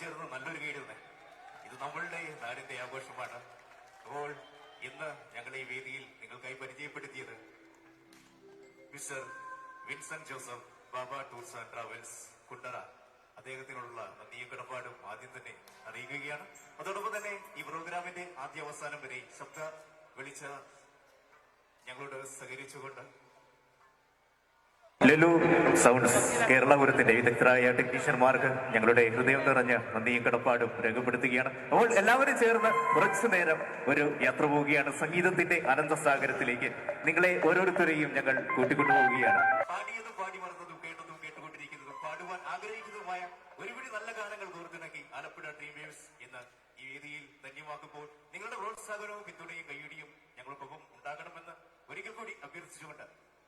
ചേർന്ന് നല്ലൊരു കീഴുന്നേ. ഇത് നമ്മളുടെ നാടിന്റെ ആഘോഷമാണ്. അപ്പോൾ ഇന്ന് ഞങ്ങൾ ഈ വേദിയിൽ നിങ്ങൾക്കായി പരിചയപ്പെടുത്തിയത് mister Vincent Joseph, Baba tours and travels, Kundara. അദ്ദേഹത്തിനോടുള്ള നന്ദിയും കടപ്പാടും ആദ്യം തന്നെ അറിയിക്കുകയാണ്. അതോടൊപ്പം തന്നെ ഈ പ്രോഗ്രാമിന്റെ ആദ്യ അവസാനം വരെ ശബ്ദ വിളിച്ച ഞങ്ങളോട് സഹകരിച്ചുകൊണ്ട് ലുലു സൗണ്ട്സ് കേരളപുരത്തിന്റെ വിദഗ്ധരായ ടെക്നീഷ്യന്മാർക്ക് ഞങ്ങളുടെ ഹൃദയം നിറഞ്ഞ നന്ദിയും കടപ്പാടും രേഖപ്പെടുത്തുകയാണ്. അപ്പോൾ എല്ലാവരും ചേർന്ന് കുറച്ചു നേരം ഒരു യാത്ര പോവുകയാണ് സംഗീതത്തിന്റെ അനന്തസാഗരത്തിലേക്ക്. നിങ്ങളെ ഓരോരുത്തരെയും ഞങ്ങൾ കൂട്ടിക്കൊണ്ടുപോവുകയാണ്. പാടിയതും പാടി മറന്നതും കേട്ടതും കേട്ടുകൊണ്ടിരിക്കുന്നതും പാടുവാൻ ആഗ്രഹിക്കുന്നതുമായ ഒരുപിടി നല്ല ഗാനങ്ങൾ കോർത്തിണക്കി ആലപ്പുഴ ഡ്രീം വേവ്സ് ഇന്ന് ഈ വേദിയിൽ ധന്യമാക്കുമ്പോൾ നിങ്ങളുടെ പ്രോത്സാഹനവും പിന്തുണയും കൈയടിയും ഞങ്ങൾക്കൊപ്പം ഉണ്ടാകണമെന്ന് ഒരിക്കൽ കൂടി അഭ്യർത്ഥിച്ചുകൊണ്ട്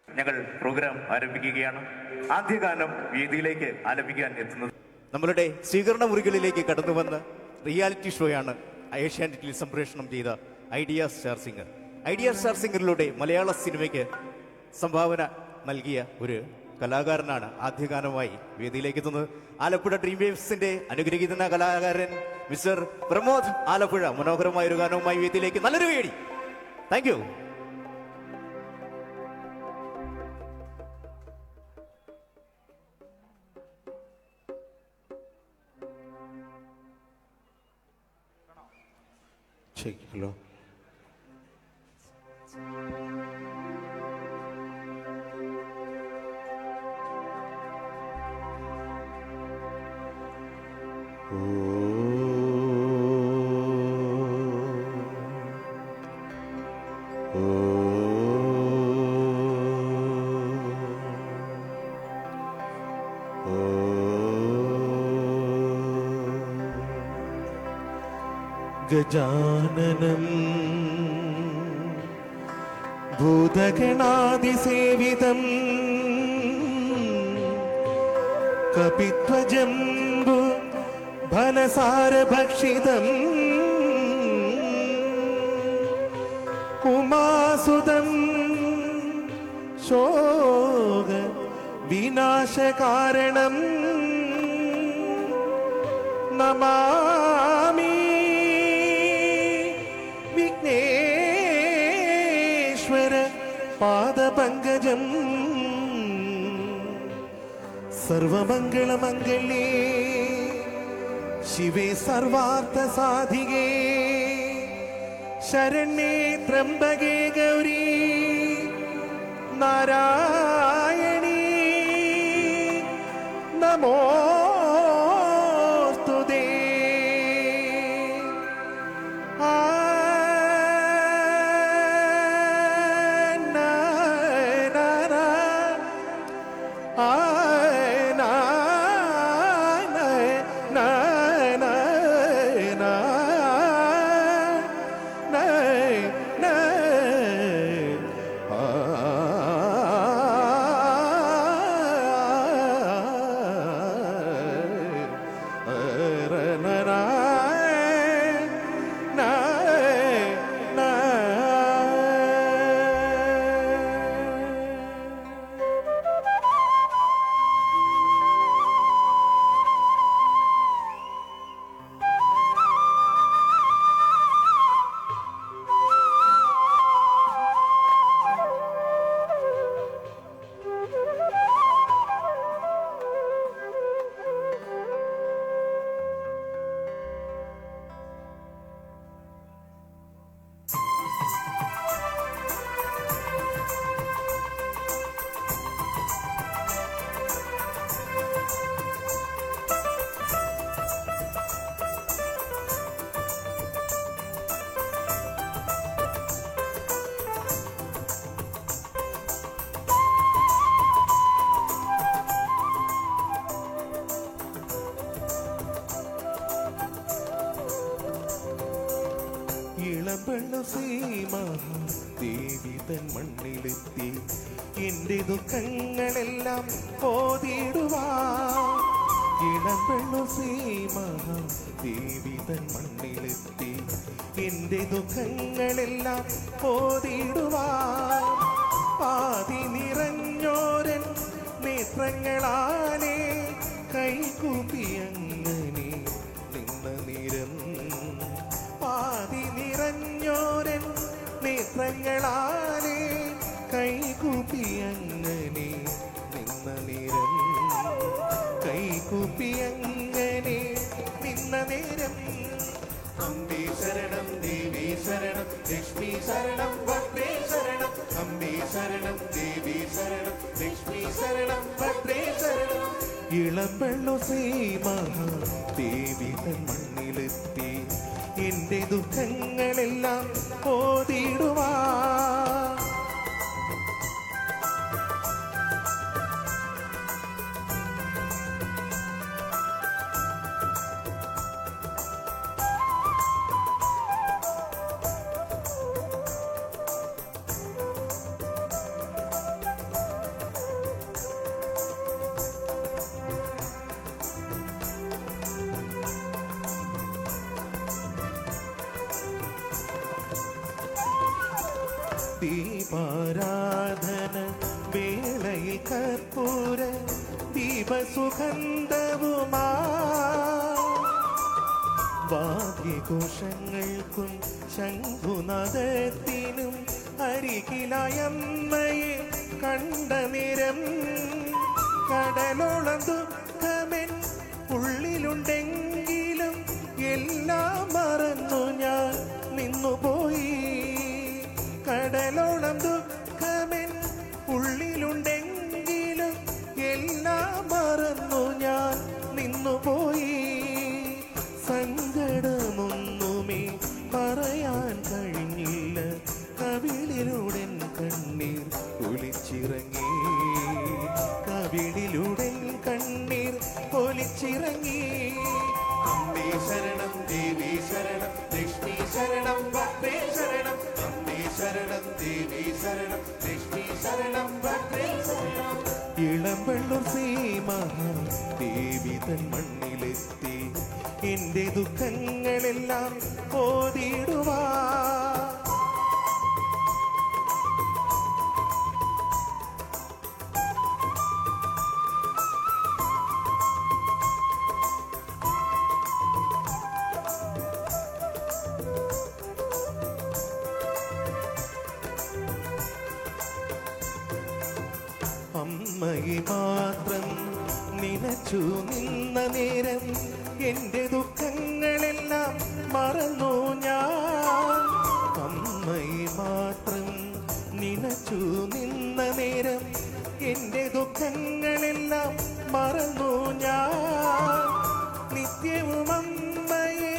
ഞങ്ങൾ പ്രോഗ്രാം ആരംഭിക്കുകയാണ്. ആദ്യ ഗാനം വേദിയിലേക്ക് ആലപിക്കാൻ എത്തുന്നത് നമ്മളുടെ സ്വീകരണ മുറികളിലേക്ക് കടന്നു വന്ന റിയാലിറ്റി ഷോയാണ് ഏഷ്യാനെറ്റിൽ സംപ്രേഷണം ചെയ്ത Idea Star Singer. Idea Star സിംഗറിലൂടെ മലയാള സിനിമയ്ക്ക് സംഭാവന നൽകിയ ഒരു കലാകാരനാണ് ആദ്യ ഗാനമായി വേദിയിലേക്ക് എത്തുന്നത്. ആലപ്പുഴ ഡ്രീം വേവ്സിന്റെ അനുഗ്രഹീത കലാകാരൻ മിസ്റ്റർ പ്രമോദ് ആലപ്പുഴ മനോഹരമായ ഒരു ഗാനവുമായി വേദിയിലേക്ക് നല്ലൊരു വേടി. Thank you. ഹലോ, ഗജാനനം ഭൂതഗണാതിസേവിതം കപിത്വജംബു ഫലസാരഭക്ഷിതം ഉമാസുതം ശോക വിനാശകാരണം നമാമി വിഘ്നേശ്വര പാദപങ്കജം. സർവമംഗളമംഗളേ ശിവേ സർവാർത്ഥസാധികേ ശരണ്യേ ത്രംബകേ ഗൗരീ നാരായണീ നമോസ്തുതേ. ഇളമ്പെണ്ണു ശ്രീമഹാദേവി തൻ മണ്ണിലെത്തി എന്റെ ദുഃഖങ്ങളെല്ലാം പോതിടുവാൻ. ഇളമ്പെണ്ണു ശ്രീമഹാദേവി തൻ മണ്ണിലെത്തി എന്റെ ദുഃഖങ്ങളെല്ലാം പോതിടുവാൻ. പാതി നിറഞ്ഞോരൻ നേത്രങ്ങളാലേ കൈകൂപ്പി അങ്ങനെ നേത്രങ്ങളാലേ കൈകൂപ്പി അങ്ങനെ നിന്ന നേരം, കൈകൂപ്പി അങ്ങനെ നിന്ന നേരം. അമ്പേ ശരണം ദേവി ശരണം ലക്ഷ്മി ശരണം ഭദ്രേ ശരണം. അമ്പേ ശരണം ദേവി ശരണം ലക്ഷ്മി ശരണം ഭദ്രേ ശരണം. ഇളമ്പെള്ളു ദേവി തൻ മണ്ണിലെത്തി എന്റെ ദുഃഖങ്ങളെല്ലാം ഓതിടുവാ. ദീപാരാധന വേളയിൽ കർപ്പൂര ദീപസുഗന്ധവുമാ, വാദ്യഘോഷങ്ങൾക്കും ശംഖുനാദത്തിനും അരികിലായമ്മയെ കണ്ട നേരം. കടലോളം ദുഃഖമെൻ ഉള്ളിലുണ്ടെങ്കിലും എല്ലാം മറന്നു ഞാൻ നിന്നുപോയി. കടലോളം ദുഃഖമെൻ ഉള്ളിലുണ്ടെങ്കിലും എല്ലാം മറന്നു ഞാൻ നിന്നുപോയി. സങ്കടമൊന്നുമേ പറയാൻ കഴിഞ്ഞില്ല, കവിളിലൂടെ കണ്ണീർ ഒലിച്ചിറങ്ങി, കവിളിലൂടെ കണ്ണീർ ഒലിച്ചിറങ്ങി. അമ്പേ ശരണം ദേവി ശരണം ലക്ഷ്മി ശരണം ഭദ്രേ ശരണം. അമ്പേ ശരണം ദേവി ശരണം ലക്ഷ്മി ശരണം ഭദ്രേ ശരണം. ഇളമ്പെള്ളൂർ ദേവി തൻ മണ്ണിലെത്തി എന്റെ ദുഃഖങ്ങളെല്ലാം ഓതിടുവാ. അമ്മയെ മാത്രം നിനച്ചു നിന്ന നേരം എന്റെ ദുഃഖങ്ങളെല്ലാം മറന്നു ഞാൻ. അമ്മയെ മാത്രം നിനച്ചു നിന്ന നേരം എന്റെ ദുഃഖങ്ങളെല്ലാം മറന്നു ഞാൻ. നിത്യവും അമ്മയെ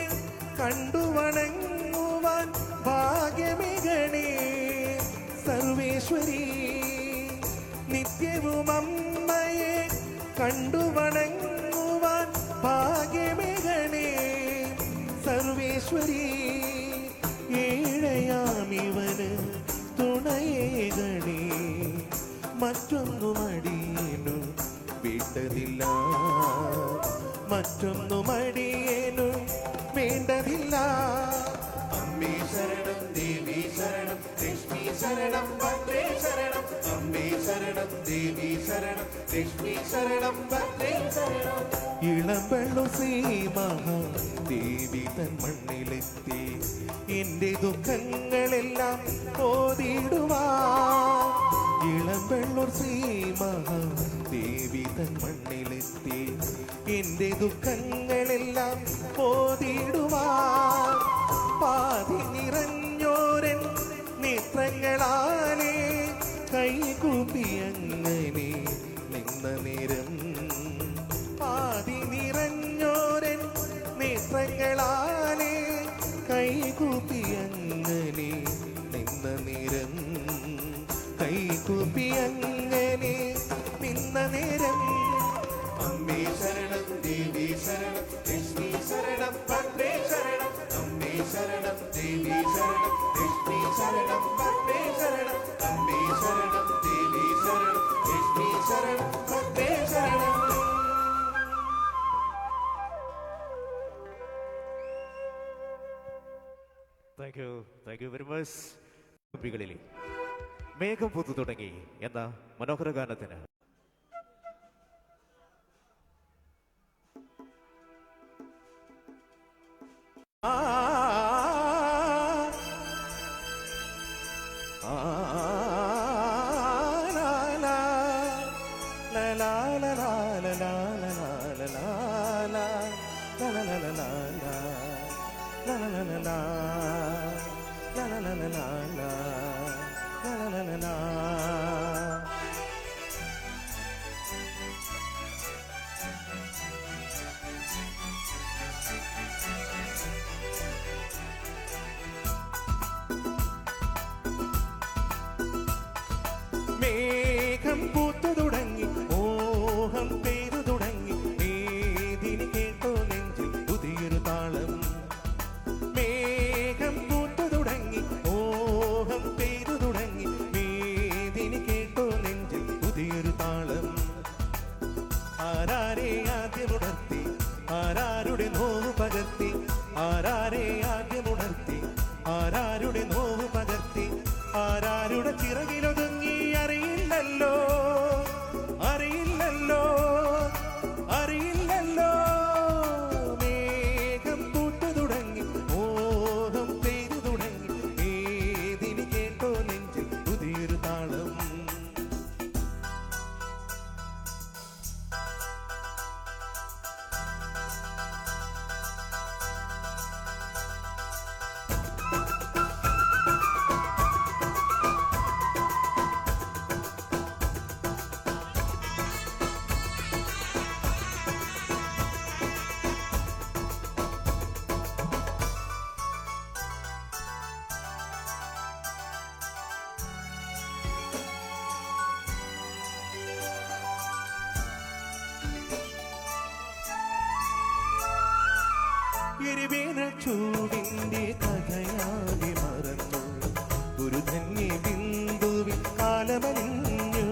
കണ്ടു വണങ്ങുവാൻ ഭാഗ്യമേകണേ സർവേശ്വരി. നിത്യവും അമ്മയെ കണ്ടു വണങ്ങുവാൻ ഭാഗ്യമേകണേ സർവേശ്വരി. ഏഴയാമിവന് തുണയേകണേ, മറ്റൊന്നും അടിയേനു വേണ്ടതില്ല, മറ്റൊന്നും അടിയേനു വേണ്ടതില്ല. അമ്മേ ശരണം ദേവി ശരണം ലക്ഷ്മി ശരണം ഭദ്രേ ശരണം. അമ്മേ ശരണം ദേവി ശരണം ലക്ഷ്മി ശരണം ഭദ്രേ ശരണം. ഇളമ്പെള്ളു ദേവി തൻ മണ്ണിലെത്തി എന്റെ ദുഃഖങ്ങളെല്ലാം ഓതിടുവാ. ഇളമ്പെള്ളൂർ ദേവി തൻ മണ്ണിലെത്തി എന്റെ ദുഃഖങ്ങളെല്ലാം ഓതിടുവാ. പാതി നിറഞ്ഞോരൻ നേത്രങ്ങളാലേ കൈകൂപ്പി അങ്ങനെ നിന്ന നേരം. പാതി നിറഞ്ഞോരൻ നേത്രങ്ങളാലേ കൈകൂപ്പി അങ്ങനെ നിന്ന നേരം, കൈകൂപ്പി അങ്ങനെ നിന്ന നേരം. അമ്മേ ശരണം ദേവി ശരണം ലക്ഷ്മി ശരണം ഭദ്രേ ശരണം. അമ്മേ ശരണം ദേവി ശരണം ലക്ഷ്മി ശരണം ഭദ്രേ ശരണം. അമ്മേ ശരണം ദേവി ശരണം ലക്ഷ്മി ശരണം ഭദ്രേ ശരണം. Thank you very much. കുപ്പികളിൽ മേഘം പൂത്തു തുടങ്ങി എന്ന മനോഹര ഗാനത്തിന് la la la la la la la la la la la. മേഘം പൂത്തു തുടങ്ങി മോഹം പെയ്തു തുടങ്ങി ഏതിന് കേട്ടോ നെഞ്ചിൽ പുതിയൊരു താളം. മേഘം പൂത്തു തുടങ്ങി മോഹം പെയ്തു തുടങ്ങി ഏതിന് കേട്ടോ നെഞ്ചിൽ പുതിയൊരു താളം. ആരാരെ ആദ്യമുണർത്തി ആരാരുടെ നോവ് പകർത്തി ആരാരെ ആദ്യമുണർത്തി ആരാരുടെ നോവ് പകർത്തി ആരാരുടെ ചിറകിലൊതുങ്ങി അറിയില്ലല്ലോ അറിയില്ലല്ലോ അറിയില്ലല്ലോ. മേഘം പൂത്തു തുടങ്ങി മോഹം പെയ്തു തുടങ്ങി ഏതിന് കേട്ടോ നെഞ്ചിൽ പുതിയൊരു താളം. എരിവേനൽ ചൂടിന്റെ കഥയാകെ മറന്നു ഒരു ധന്യ ബിന്ദുവിൽ കാലമലിഞ്ഞു.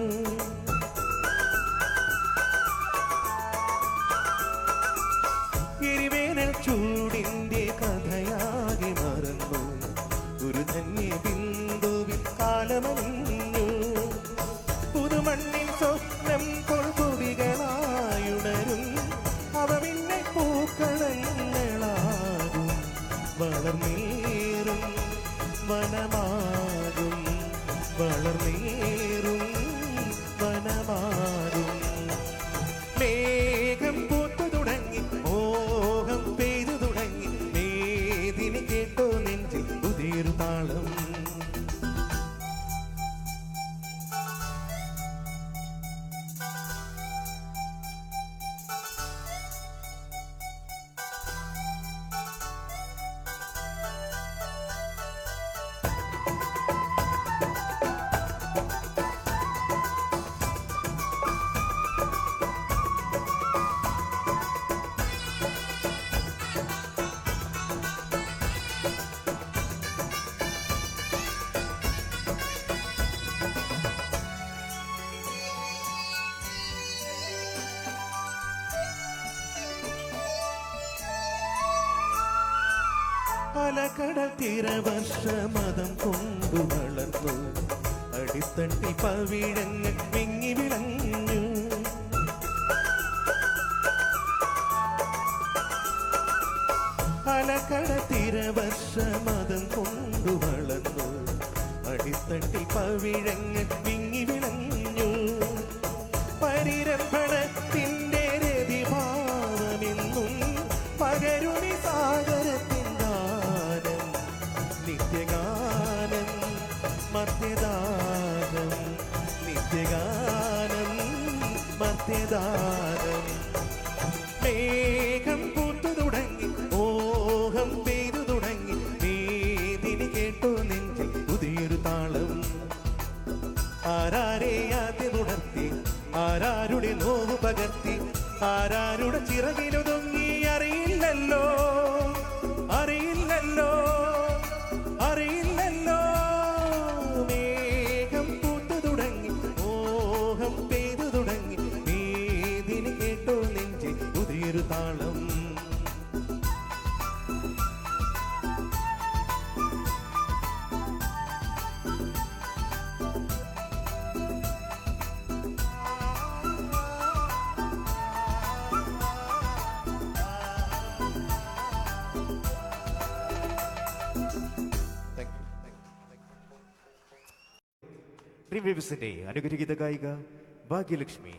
എരിവേനൽ ചൂടിന്റെ കഥയാകെ മറന്നു ഒരു ധന്യ ബിന്ദുവിൽ കാലമലിഞ്ഞു. പുതുമണ്ണിൽ സ്വപ്നം കൊൾപുവികളായുണരും അവ പിന്നെ പൂക്കളങ്ങളാകും വളർന്നേറും വനമാകും വളർന്നേറും വനമാകും. മേഘം പൂത്തു തുടങ്ങി മോഹം പെയ്തു തുടങ്ങി മേദിനി കേട്ടോ നെഞ്ചിൽ പുതിയൊരു താളം. അലകടൽ തീരവർഷമതം കൊണ്ടു വളർന്നു അടിത്തട്ടി പവിഴങ്ങൾ വിങ്ങി വിളഞ്ഞു. അലകടൽ തീരവർഷമതം കൊണ്ടു വളർന്നു അടിത്തട്ടി പവിഴങ്ങൾ വിങ്ങി വിളഞ്ഞു. പരിരംഭണത്തിന്റെ രതിഭാവമെന്നും പകരുണി സാഗരത്തിൽ നിത്യഗാനം മർത്യദാനം നിത്യഗാനം മർത്യദാനം. മേഘം പൂത്തു തുടങ്ങി മോഹം പെയ്തു തുടങ്ങി വേദിനി കേട്ടോ നെഞ്ചിൽ പുതിയൊരു താളം. ആരാരെ ആദ്യമുണർത്തി ആരാരുടെ നോവ് പകർത്തി ആരാരുടെ ചിറകിലൊതുങ്ങി അറിയില്ലല്ലോ അറിയില്ലല്ലോ അറിയില്ലല്ലോ. മേഘം പൂത്തു തുടങ്ങി മോഹം പെയ്തു തുടങ്ങി വേദിനി കേട്ടോ നെഞ്ചിൽ പുതിയൊരു താളം. പ്രീമിയസിന്റെ അനുഗ്രഹീത ഗായിക ഭാഗ്യലക്ഷ്മി.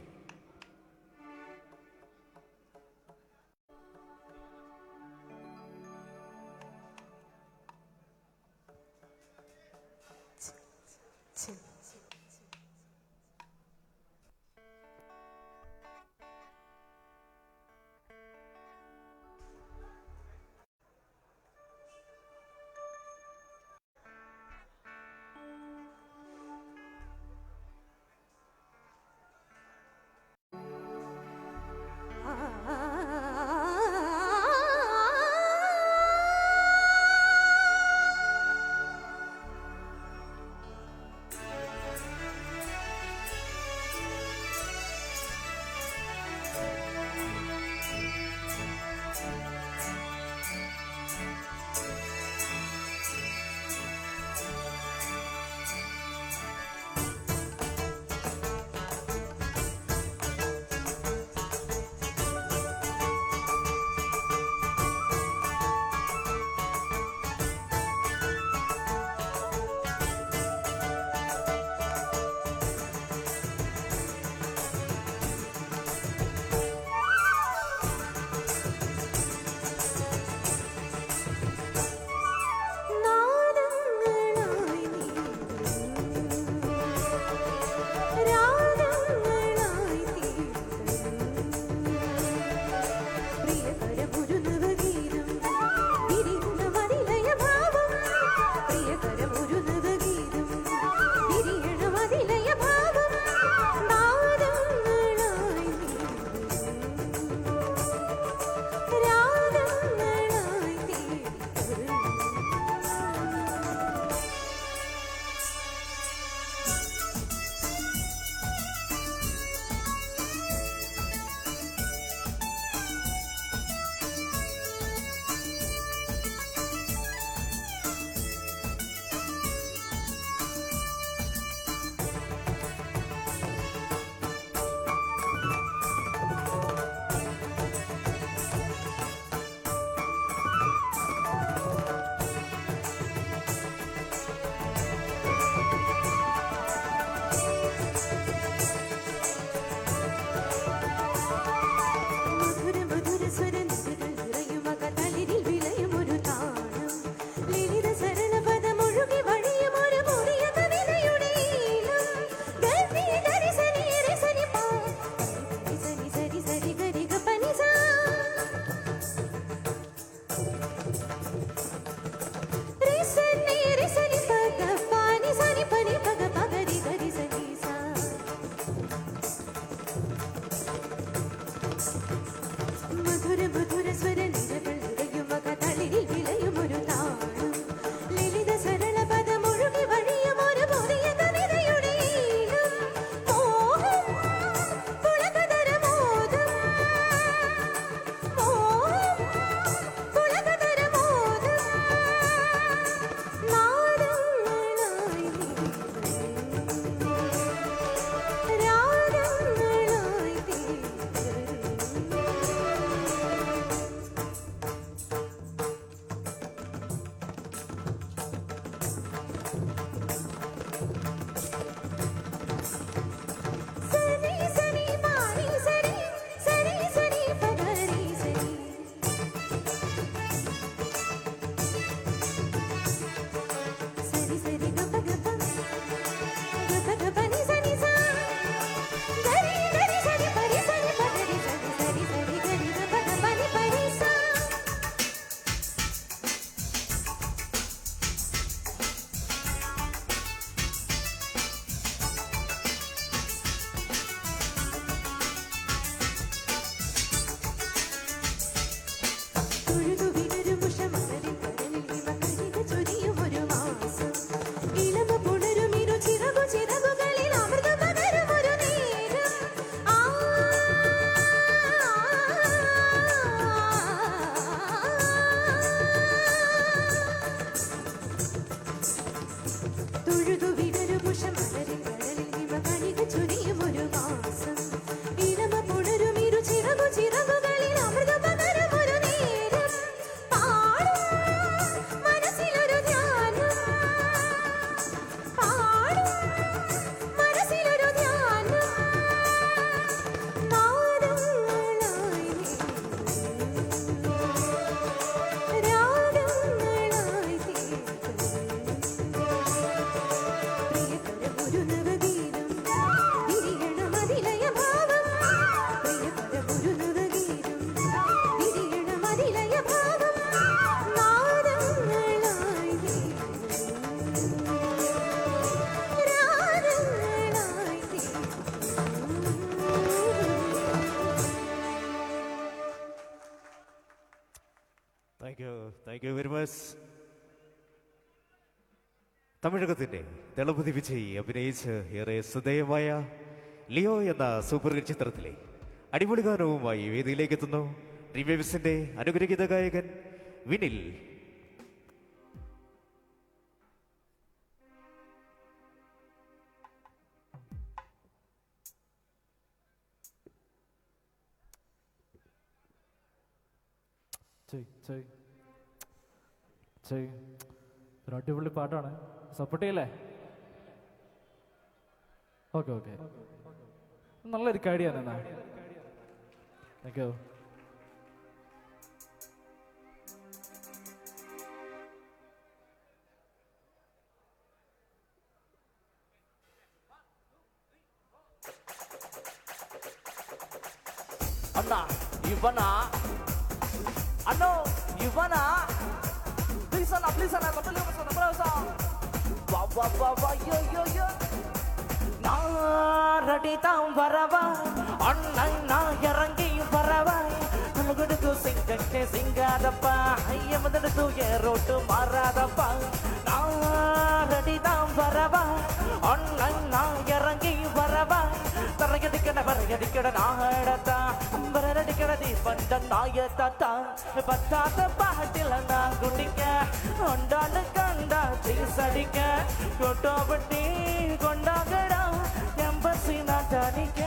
തൊഴുതു വിടരു പുഷമലരിൻ കടലിൽ ഹിമകണിക ചൊരിയും ഒരു മാസം ഇളമ പുണരും ഇരു ചിറകുകളിൽ അമൃത പകരും ഒരു നേരം പാടും മനസ്സിലൊരു ധ്യാനം പാടും മനസ്സിലൊരു ധ്യാനം നാദങ്ങളായി രാഗങ്ങളായി പ്രിയതര ഒരു നവഗീതം വിരിയണം അതിലയ ഭാവം പ്രിയതര ഒരു നവഗീതം വിരിയണം അതിലയ ഭാവം നാദങ്ങളായി താങ്ക് യു വെരി മച്ച്. തമിഴകത്തിന്റെ ദളപതി വിജയ് അഭിനയിച്ച് ഏറെ ശ്രദ്ധേയമായ ലിയോ എന്ന സൂപ്പർ ഹിറ്റ് ചിത്രത്തിലെ അടിപൊളി ഗാനവുമായി വേദിയിലേക്ക് എത്തുന്നു റിവേവ്സിന്റെ അനുഗ്രഹീത ഗായകൻ വിനിൽ. ഒരു അടിപൊളി പാട്ടാണ്, സപ്പോർട്ട് ചെയ്യല്ലേ? ഓക്കെ ഓക്കെ, നല്ലൊരു കാര്യം എന്നാ. Thank you. അണ്ണാ ഇവനാ അണ്ണോ ഇവനാ പ്ലീസ് അണ്ണാ நாரடிதான் வரவா அண்ணன் நான் இறங்கியும் பரவா நமக்கு சிங்கಕ್ಕೆ சிங்காதப்பா ஐயமதற்கு ஏரோட்டு மாறாதப்பா நாரடிதான் வரவா அண்ணன் நான் இறங்கியும் பரவா வரகடிக்கட நாடத்தா வரடிக்கட தீபந்த நாயத்தா பத்தாத பாட்டில நான் குடிக்க கொண்டாடு கண்டா சீசடிக்க கொட்டோபட்டி கொண்டாகடா எம்பசி நாட்டானிக்க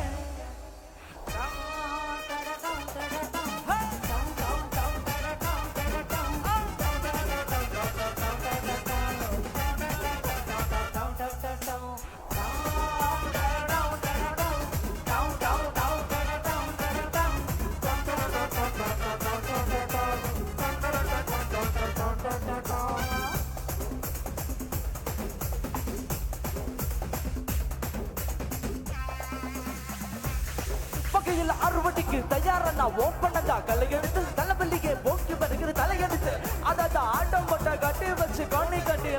வகையில் அறுவடைக்கு தயாரான ஓப்பனதா கலையெடுத்து தலைவலியே போக்கி வருகிற தலையெடுத்து அதாவது ஆட்டம் போட்ட கட்டி வச்சு கொண்டை கட்டி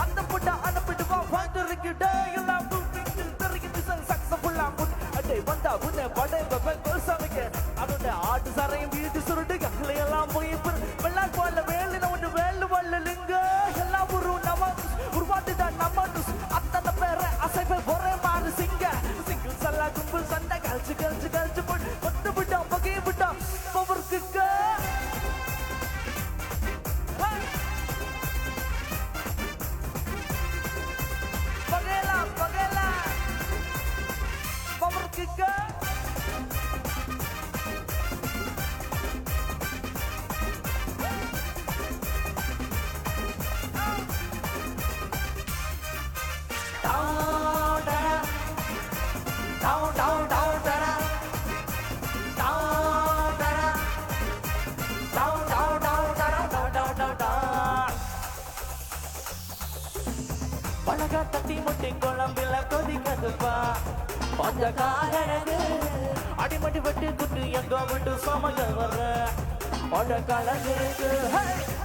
அந்த புட்டா அனுப்பிடுவா வாங்கிருக்கு எல்லாம் தெரியுது சக்சஸ்ஃபுல்லா அட்டை வந்தா உன்னை படை கோசாமிக்கு அதோட ஆட்டு சாரையும் வீட்டு சுருட்டு கலையெல்லாம் போய் வெள்ளாட் போல வேலின ஒன்று வேலு வல்லுங்க எல்லாம் ஒரு நம்ம உருவாட்டுதான் நம்ம அத்தனை பேரை அசைப்பை ஒரே மாறு சிங்க சிங்கிள் சல்லா கும்பல் சண்டை கழிச்சு கழிச்சு கழிச்சு போட்டு கொட்டு விட்டா பகைய விட்டா பவருக்கு பகையலா பகையலா பவருக்கு பழக தட்டி முட்டி குழம்பில கொதிக்கதுப்பா கொஞ்ச காரணது அடிமடி வெட்டு குட்டு எங்க விட்டு சமைக்க வர பழ கலந்துருக்கு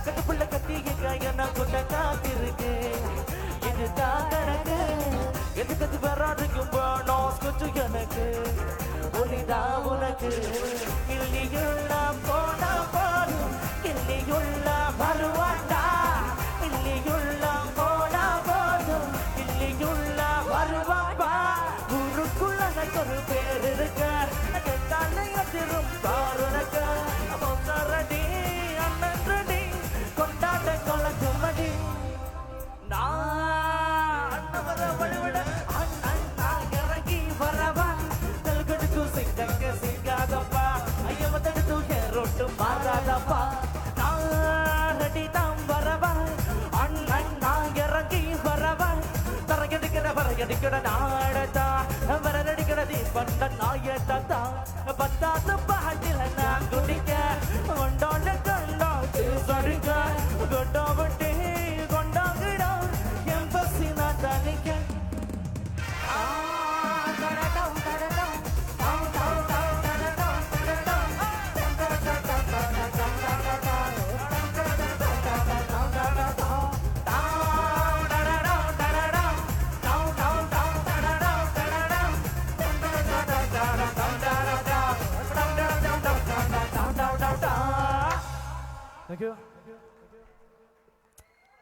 கட்டுப்புள்ள கத்தி என்ன குட்ட காத்திருக்கு இதுதான் கணக்கு எதுக்கு வராதுக்கும் நோஸ் கொஞ்சம் எனக்கு ஒளிதா உனக்கு இல்லியுள்ள போனா போதும் இல்லியுள்ள வருவாண்டா இல்லியுள்ள போனா போதும் இல்லியுள்ள வருவாப்பா ஊருக்குள்ள எனக்கு ஒரு பேர் இருக்க கேட்டாலே எதிரும் பாருனக்க ரெடி அண்ணன் ரெடி கொண்டாட்ட கொலக்குமடி நான் പറയടിക്കണ നാടത്താ വരലടിക്കണ ദീപണ്ട നായത്താ പത്താത്ത പാട്ടില ഞാൻ കുടിക്ക കൊണ്ടോണ്ട് കണ്ടോ തിരിച്ചടിക്ക കൊണ്ടോ വിട്ടി കൊണ്ടോകിടോ എംബസി നാട്ടാനിക്ക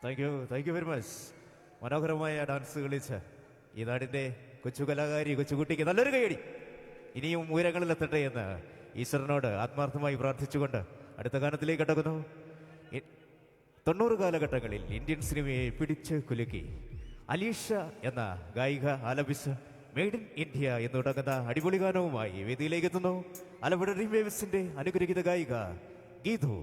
താങ്ക് യു വെരി മച്ച്. മനോഹരമായ ഡാൻസ് കളിച്ച് ഈ നാടിൻ്റെ കൊച്ചു കലാകാരി കൊച്ചുകുട്ടിക്ക് നല്ലൊരു കൈയടി. ഇനിയും ഉയരങ്ങളിലെത്തട്ടെ എന്ന് ഈശ്വരനോട് ആത്മാർത്ഥമായി പ്രാർത്ഥിച്ചുകൊണ്ട് അടുത്ത ഗാനത്തിലേക്ക് കടക്കുന്നു. 90 കാലഘട്ടങ്ങളിൽ ഇന്ത്യൻ സിനിമയെ പിടിച്ച് കുലുക്കി അലീഷ എന്ന ഗായിക ആലപിച്ച് മെയ്ഡ് ഇൻ ഇന്ത്യ എന്ന് തുടങ്ങുന്ന അടിപൊളി ഗാനവുമായി വേദിയിലേക്ക് എത്തുന്നു ആലപ്പുഴ ഡ്രീം വേവ്സിന്റെ അനുഗ്രഹീത ഗായിക ഗീതു.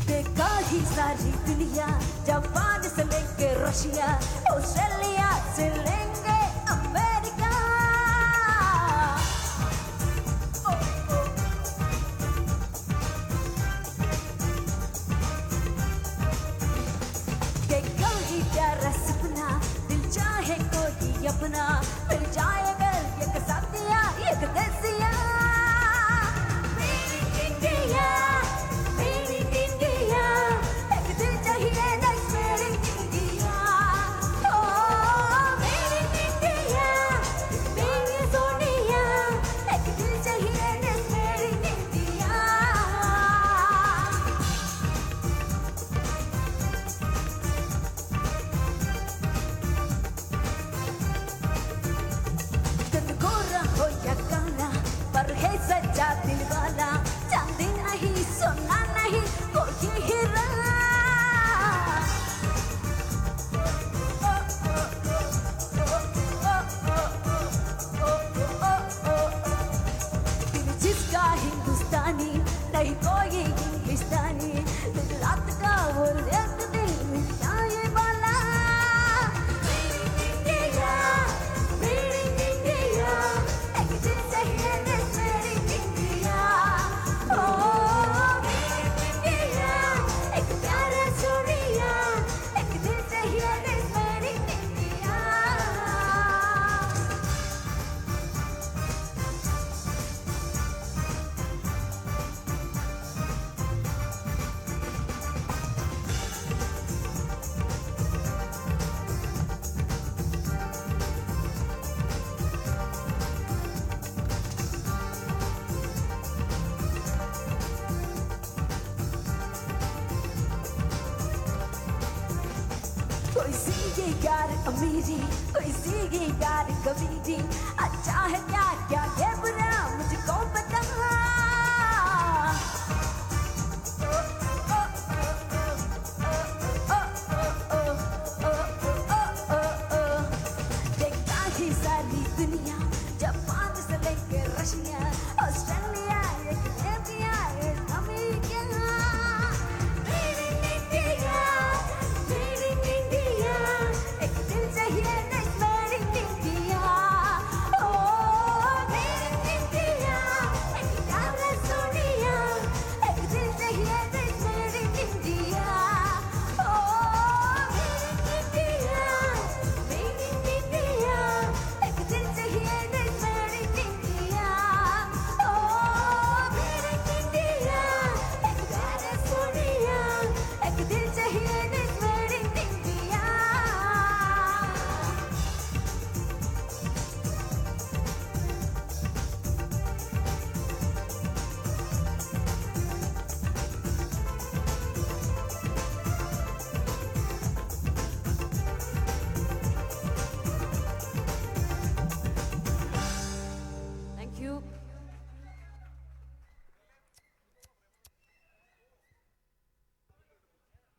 देखा ही सारी दुनिया जापान से लेके रशिया ऑस्ट्रेलिया से लेंगे अमेरिका देखा ही प्यारा सपना दिल चाहे कोई अपना मिल जाएगा एक साथिया एक देसिया दिल वाला चांदी नहीं सोना नहीं कोई हीरा दिल जिसका हिंदुस्तानी नहीं कोई इंग्लिस्तानी दिल रात का वो एक दिल मिल जाए वाला मेरी इंडिया एक दिल चाहिए कोई सीगे यार अमीरी कोई सीगे यार कबीरी अच्छा है क्या क्या है बुरा मुझको पता देखता ही सारी दुनिया जापान से लेके Russia Australia India America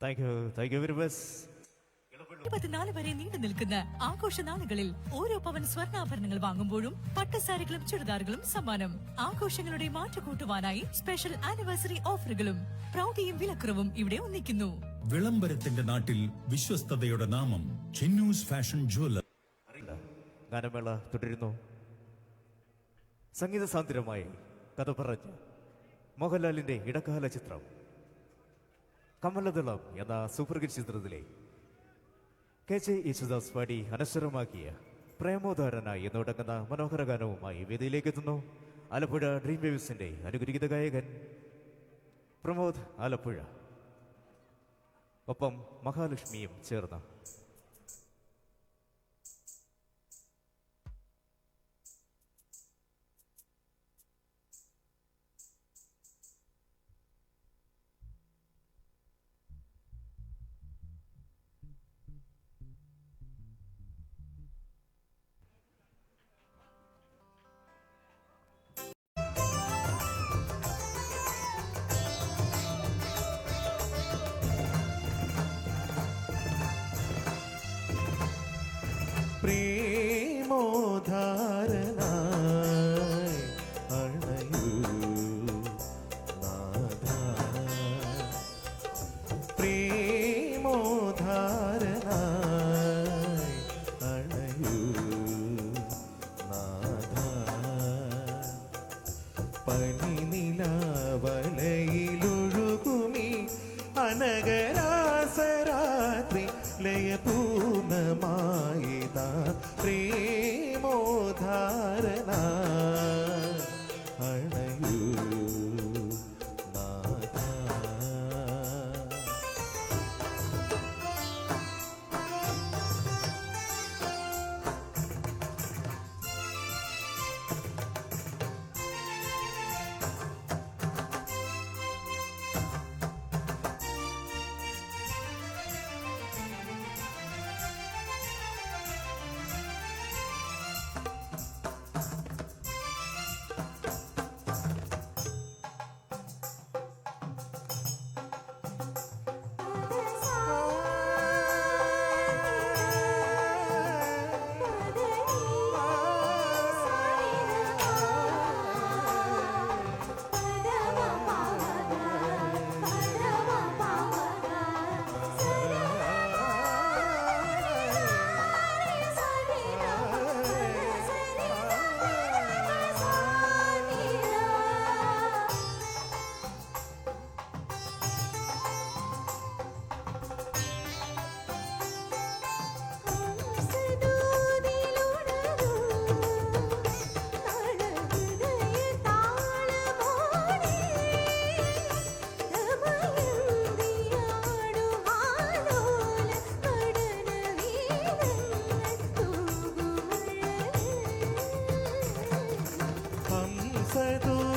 thank you very much. 24 വരെ നീണ്ടു നിൽക്കുന്ന ആഘോഷ നാളുകളിൽ ഓരോ പവൻ സ്വർണ്ണാഭരണങ്ങൾ വാങ്ങുമ്പോഴും പട്ടുസാരികളും ചുരിദാറുകളും സമ്മാനം. ആഘോഷങ്ങളുടെ മാറ്റുകൂട്ടുവാനായി സ്പെഷ്യൽ ആനിവേഴ്സറി ഓഫറുകളും പ്രൗഢിയും വിലക്കുറവും ഇവിടെ ഒന്നിക്കുന്നു. വിളംബരത്തിന്റെ നാട്ടിൽ വിശ്വസ്തതയുടെ നാമം ചിന്നൂസ് ഫാഷൻ ജുവലർ. ഗാനമേള തുടരുന്നു. സംഗീത സാന്ദ്രമായി കഥ പറഞ്ഞ മോഹൻലാലിന്റെ ഇടക്കാല ചിത്രം കമലദളം എന്ന സൂപ്പർ ഹിറ്റ് ചിത്രത്തിലെ KJ യേശുദാസ് പാടി അനശ്വരമാക്കിയ പ്രേമോദാരന എന്ന് തുടങ്ങുന്ന മനോഹര ഗാനവുമായി വേദിയിലേക്ക് എത്തുന്നു ആലപ്പുഴ ഡ്രീം വേവ്സിന്റെ അനുഗ്രഹീത ഗായകൻ പ്രമോദ് ആലപ്പുഴ, ഒപ്പം മഹാലക്ഷ്മിയും ചേർന്ന്. പ്രേമോധാരനായി അണയൂ നാഥ, പ്രേമോധാരനായി അണയൂ നാഥ, പനിനിലാവലയിലൊഴുകുമീ അനഗരാസരാത്രി ലയപൂർണമായിതാ പ്രേമോധാരന അണയൂ നാഥ.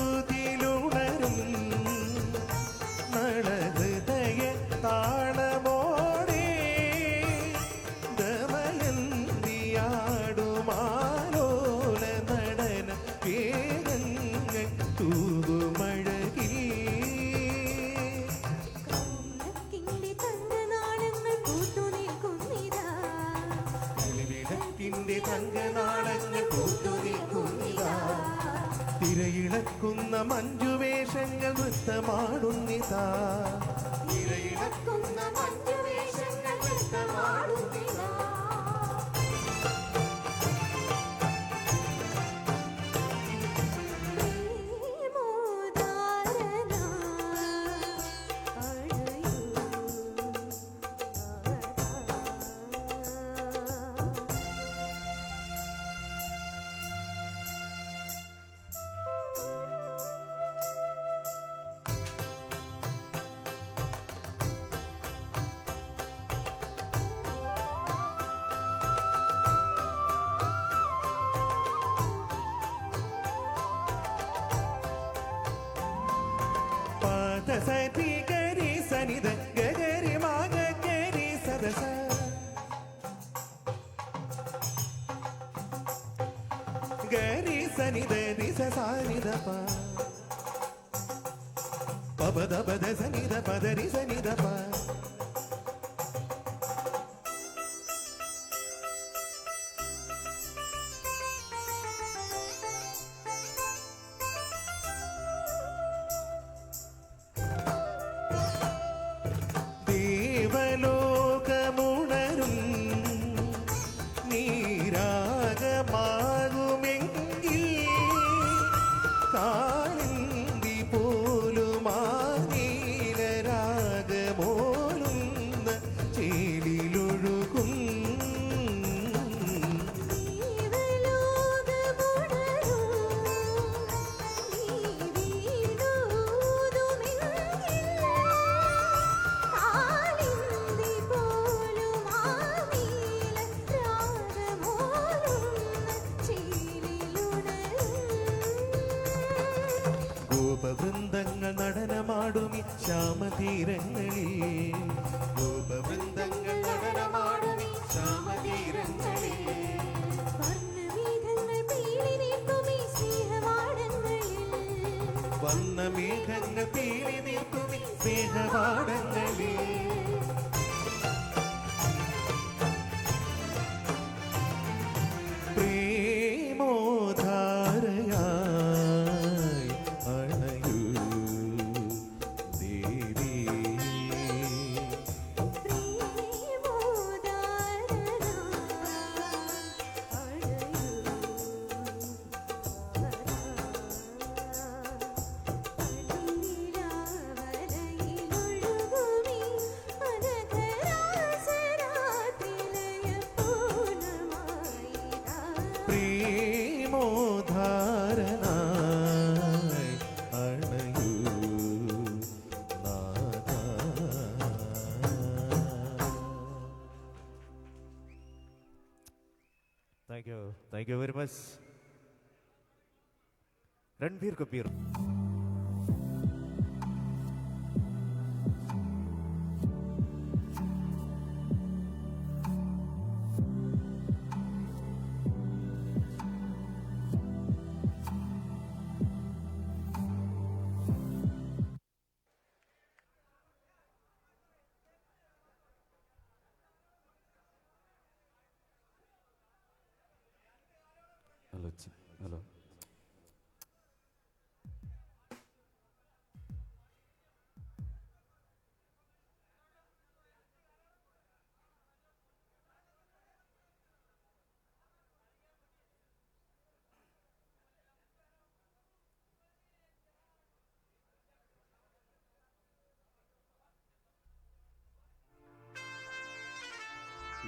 ഹംസദൂതിലുണരും നളഹൃദയ താളമോടെ ദമയന്തിയാടുമാലോല നടന വേഗങ്ങൾ തൂകുമഴകിൽ വിളക്കിന്റെ തങ്കനാളങ്ങൾ കൂട്ടുനിൽക്കുന്നിതാ, തിരയിളക്കുന്ന മഞ്ജുവേഷങ്ങൾ നൃത്തമാടുന്നിതാ, തിരയിളക്കുന്ന മഞ്ജുവേഷങ്ങൾ നൃത്തമാടുന്നിതാ. സതി ഗരി സനിധ ഗരി മാഗ ഗരി സദസ ഗരി സനിധ ദിസ സാനിധ പദ പദ സനിധ പദരി സനിധ വന്ന മേഘങ്ങൾ പീലി നിൽക്കുമി സ്നേഹപാടങ്ങളിൽ പ്രേമോധാരയായി അണയൂ ദേവി പ്രേമോധാരനായി അണയൂ നാഥാ. Thank you very much. Ranbir Kapoor. Hello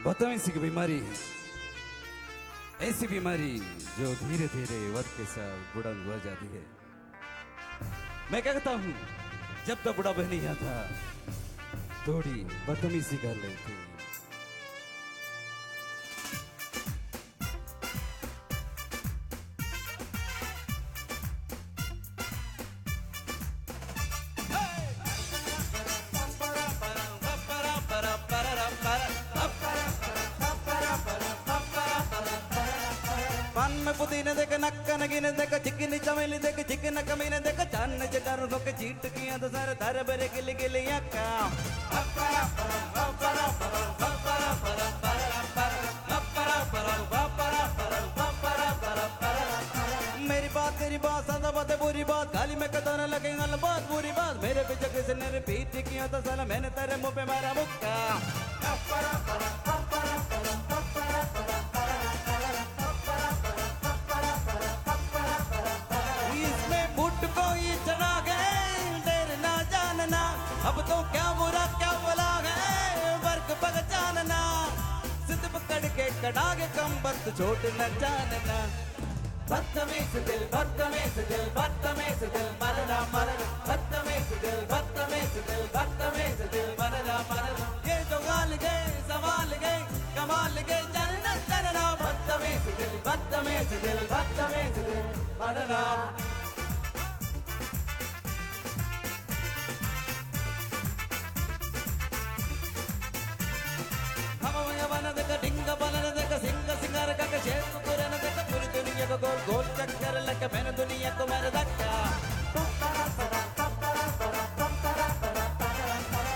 बदतमीजी की बीमारी ऐसी बीमारी जो धीरे धीरे वक्त के साथ बुढ़ा हुआ जाती है। मैं कहता हूँ जब तक बुढ़ा बहनी यहाँ था थोड़ी बदतमीजी कर रही थी। में पुदीने देख नक्का नगीने देख चिकनी चमेली देख चिकन कमीने देख चान चटारों को चीट किया तो सारे तारे बरे गिले गिले यक्का मेरी बात तेरी बात सादा बात है बुरी बात गाली में कदर लगे गल बात बुरी बात मेरे पीछे किसी ने रिपीट किया तो साला मैंने तेरे मुंह पे मारा मुक्का अब तो क्या बुरा क्या बुला है वर्क पग जानना सिद्ध पकड़ के कड़ा के कम बत छोट न जानना बदतमीज दिल बदतमीज दिल बदतमीज दिल मरना मरना बदतमीज दिल बदतमीज दिल बदतमीज दिल मरना मरना ये जो गाल गए सवाल गए कमाल गए चलना चलना बदतमीज दिल बदतमीज दिल बदतमीज दिल मरना ढिंग बलन देख सिंग सिंगार का शेर पुरन देख पूरी दुनिया को गोल गोल चक्कर लगे मैंने दुनिया को मेरे धक्का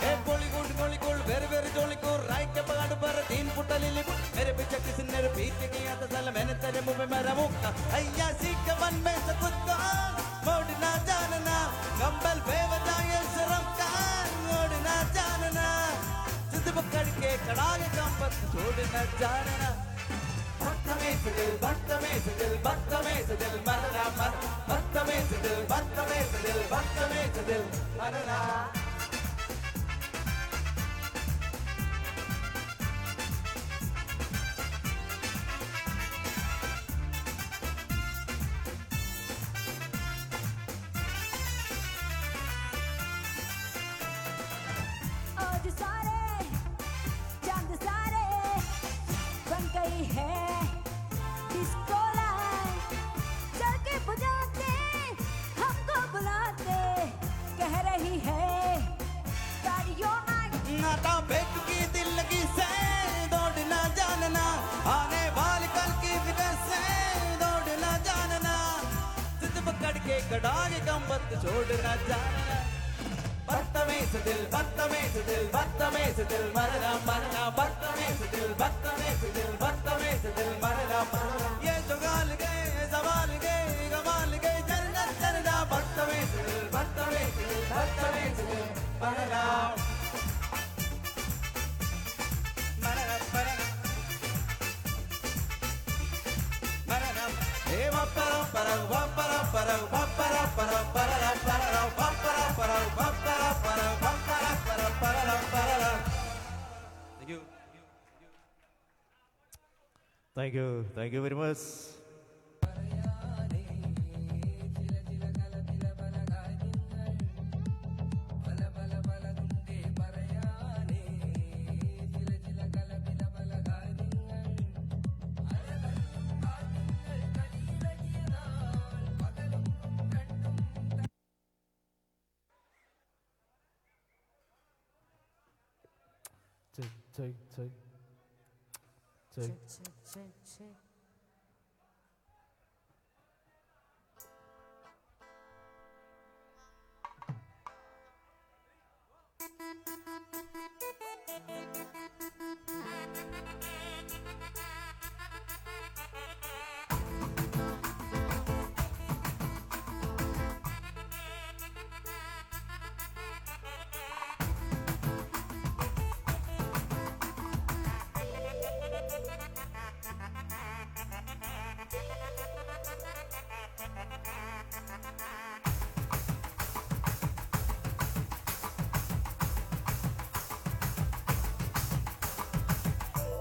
ए बॉलीवुड वेरी वेरी जॉलीवुड राइट के पगाड़ पर 3 फुट लिली मेरे पीछे किसी ने रिपीट किया तो साला मैंने तेरे मुंह में मेरा मुक्का अय्या सीख मन में से खुद को मोड़ ना जानना कंबल बेवजह ये शर्म का मोड़ ना जानना पकड़ के कड़ा के कम पर छोड़ न जानना बदतमीज दिल बदतमीज दिल बदतमीज दिल मरना मर बदतमीज दिल बदतमीज दिल बदतमीज दिल मरना हमको बुलाते कह रही है നജാന ബത്തമേസത്തിൽ ബത്തമേസത്തിൽ ബത്തമേസത്തിൽ മരണം മരണം ബത്തമേസത്തിൽ ബത്തമേസത്തിൽ ബത്തമേസത്തിൽ മരണം ये जो गाल गए सवाल गए कमाल गए जन्नत जन्नत बत्तमेसത്തിൽ बत्तमेसത്തിൽ बत्तमेसത്തിൽ मരണം मരണം मരണം ए वपरा परा वपरा परा वपरा परा परा परा वपरा परा वपरा परा वपरा परा परा परा താങ്ക് യു വെരി മച്ച്.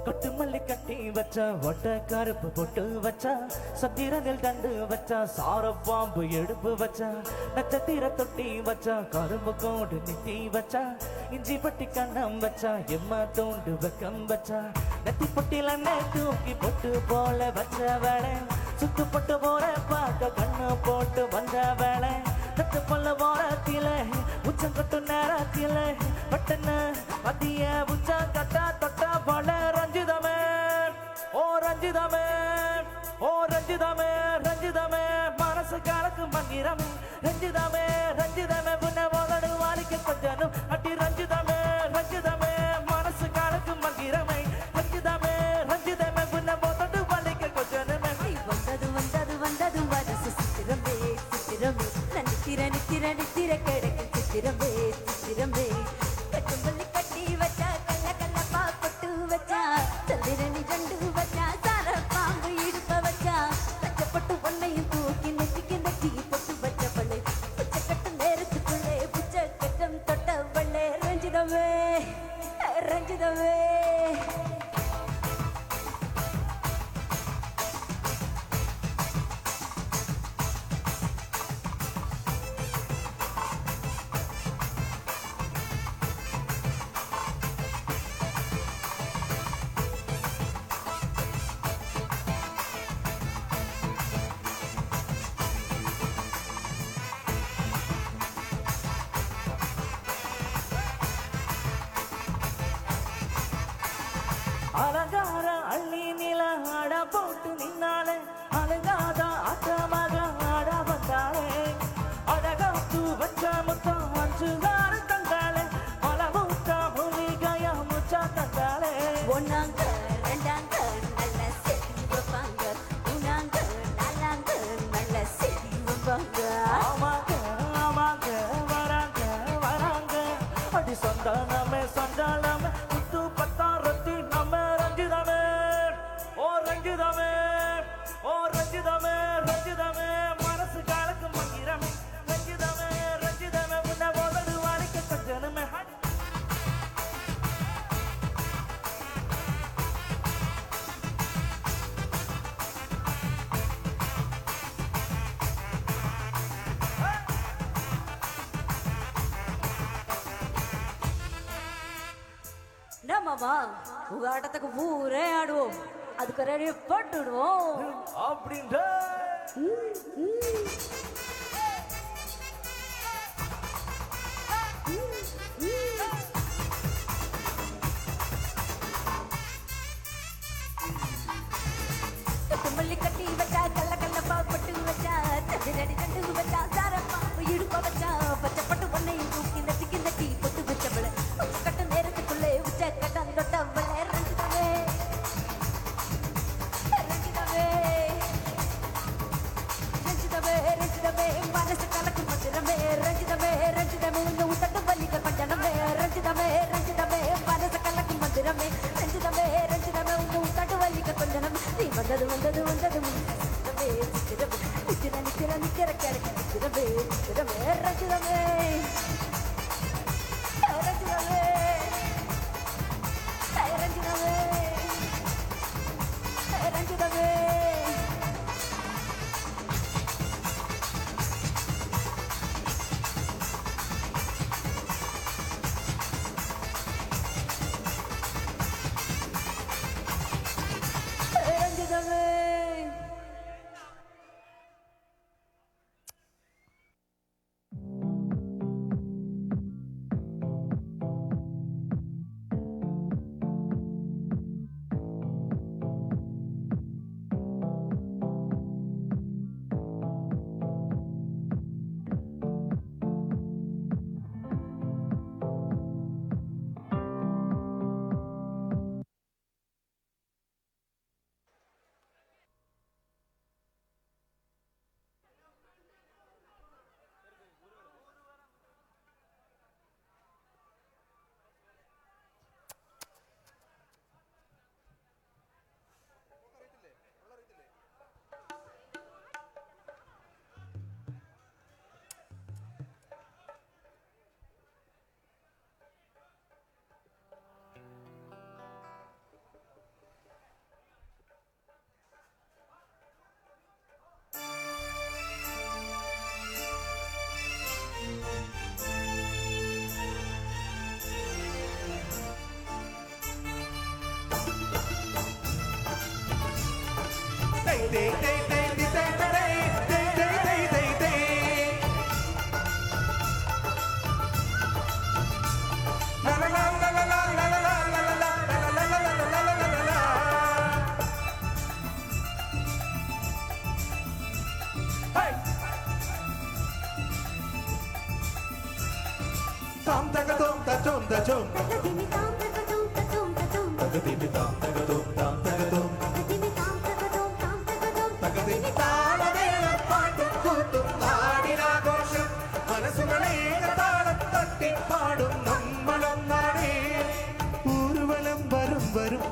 கொட்டுமல்லி கட்டி வச்ச ஒட்ட கருப்பு பொட்டு வச்சா சத்திரனில் தண்டு வச்சா சார பாம்பு எடுப்பு வச்சா நட்சத்திர தொட்டி வச்சா கரும்பு கோடு நித்தி வச்சா இஞ்சி பட்டி கண்ணம் வச்சா எம்மா தோண்டு வெக்கம் வச்சா நெத்தி பொட்டில தூக்கி பொட்டு போல வச்ச வேலை சுத்து பொட்டு போற பார்க்க கண்ணு போட்டு வந்த வேலை தட்டு பல்ல வாரத்தில உச்சம் கட்டு நேரத்தில பட்டன மதிய உச்சா கட்டா தொட்டா பல ரஞ்சிதமே ஓ ரஞ்சிதமே ஓ ரஞ்சிதமே ரஞ்சிதமே மனசு கலக்கு மங்கிரமே ரஞ்சிதமே ரஞ்சிதமே புன்ன போதடு வாலிக்க கொஞ்சனும் அட்டி ரஞ்சிதமே ரஞ்சிதமே மனசு கலக்கு மங்கிரமே ரஞ்சிதமே ரஞ்சிதமே புன்ன போதடு வாலிக்க கொஞ்சனுமே வந்தது வந்தது வந்தது மனசு சித்திரமே சித்திரமே நித்திர கிடக்கும் சித்திரமே சித்திரமே கட்டும்பள்ளி கட்டி வச்சா கல்ல கல்ல பாப்பட்டு வச்சா சந்திரனி ஜண்டு வச்சா சார பாம்பு இடுப்ப வச்சா கச்சப்பட்டு ஒன்னையும் தூக்கி நெத்திக்கு நெத்தி பொட்டு வச்ச பள்ளை புச்சக்கட்டு நேரத்துக்குள்ளே புச்சக்கட்டம் தொட்ட பள்ளை ரஞ்சிதமே ரஞ்சிதமே அலங்கார அள்ளி நில ஆட போட்டு நின்னாலே அலங்காத அட்டமாக ஆட வந்தாலே அழகாத்து வச்ச முத்தம் அஞ்சுகார தந்தாலே மலமூத்தா மூலிகையா முச்சா தந்தாலே ஒன்னாங்க ரெண்டாங்க நல்ல செடி வைப்பாங்க மூணாங்க நாலாங்க நல்ல செடி வைப்பாங்க ஆமாங்க ஆமாங்க வராங்க வராங்க அடி சந்தானமே சந்தானமே முத்து பத்தாரத்தி நம்ம ரஞ்சிதமே ஓ ரஞ்சிதமே ஓ ரஞ்சிதமே ரஞ்சிதமே மனசு காலக்கு மங்கிரமே ரஞ்சிதமே ரஞ்சிதமே முன்ன போதடு வாரிக்க கொஞ்சனுமே நம்மமா உங்க ஆட்டத்துக்கு ஊரே ஆடுவோம் அதுக்கு ரெடி போட்டுடுவோம் அப்படின்ற மல்லி கட்டி வச்சா கல்ல கல்ல பாப்பட்டு வச்சா தண்ணி நடி கண்டு வச்சா சார பாம்பு இடுப்ப வச்சா വന്നത് വന്നത് വന്നത് ചിത്രമേ ചിത്രമേ നിത്തിര നിത്തിര നിത്തിര കിടക്ക് ചിത്രമേ ചിത്രമേ രചിതമേ രചിതമേ രചിതമേ രചിതമേ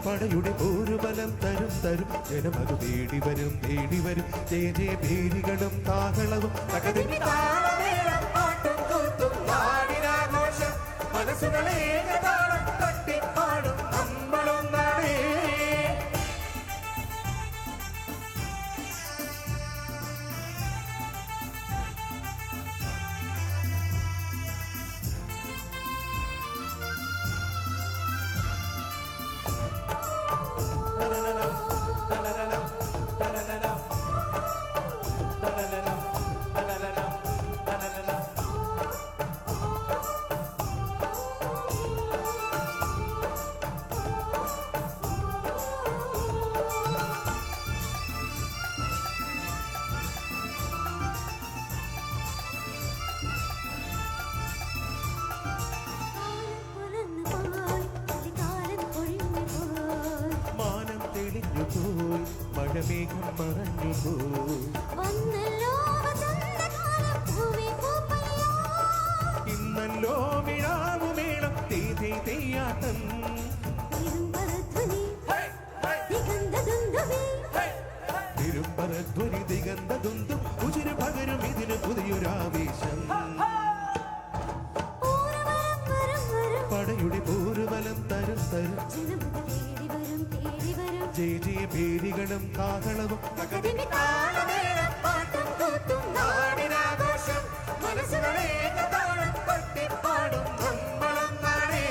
പടയുടെ ഊരുബലം തരും തരും ജനമതു തേടി വരും ജയ ജയ പേരികളും താകളവും പാട്ടും കൂത്തും നാടിനാഘോഷം മനസ്സുകളെ താളം തട്ടി പാടും നമ്മളൊന്നാണേ മഴമേഘം മറഞ്ഞു ഇന്നല്ലോ മിഴാവുമേളം തെയ്യാട്ടം തിരുപ്പരധ്വനി ദിഗന്ധദുന്തും ഉചിര പകരും ഇതിന് പുതിയൊരാവേശം പടയുടെ പൂർവലം തരും തരും ജയ ജയ പേരികളും കാഹളവും പാട്ടും കൂത്തും നാടിനാഘോഷം മനസ്സുകളെ താളം തട്ടി പാടും നമ്മളൊന്നാണേ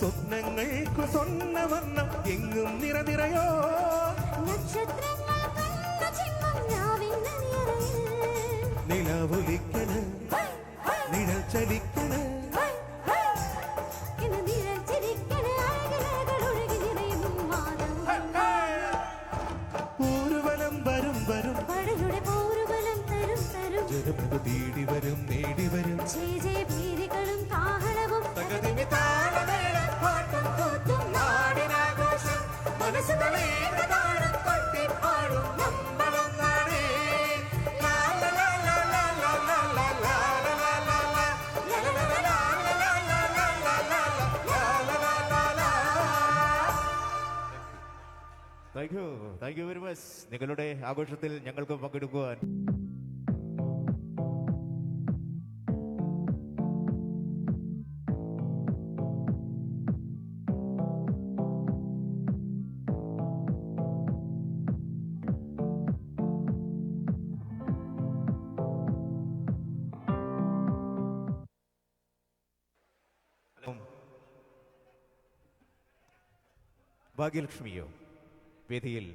സ്വപ്നങ്ങൾക്കു സ്വർണ്ണവർണ്ണം എങ്ങും നിറനിറയോ നക്ഷത്രങ്ങൾ തേടി വരും നേടി വരും ഭീരികളും താഹളവും തകതിമി താളമേളം പാട്ടും കൂത്തും നാടിനാഘോഷം മനസ്സുകളെ താളം കൊട്ടി പാടും നമ്മളൊന്നാണ് ലാ ലാ ലാ ലാ ലാ ലാ ലാ ലാ ലാ ലാ ലാ ലാ താങ്ക് യു വെരി മച്ച്. നിങ്ങളുടെ ആഘോഷത്തിൽ ഞങ്ങൾക്ക് പങ്കെടുക്കുവാൻ ഭാഗ്യലക്ഷ്മിയോ വേദിയിൽ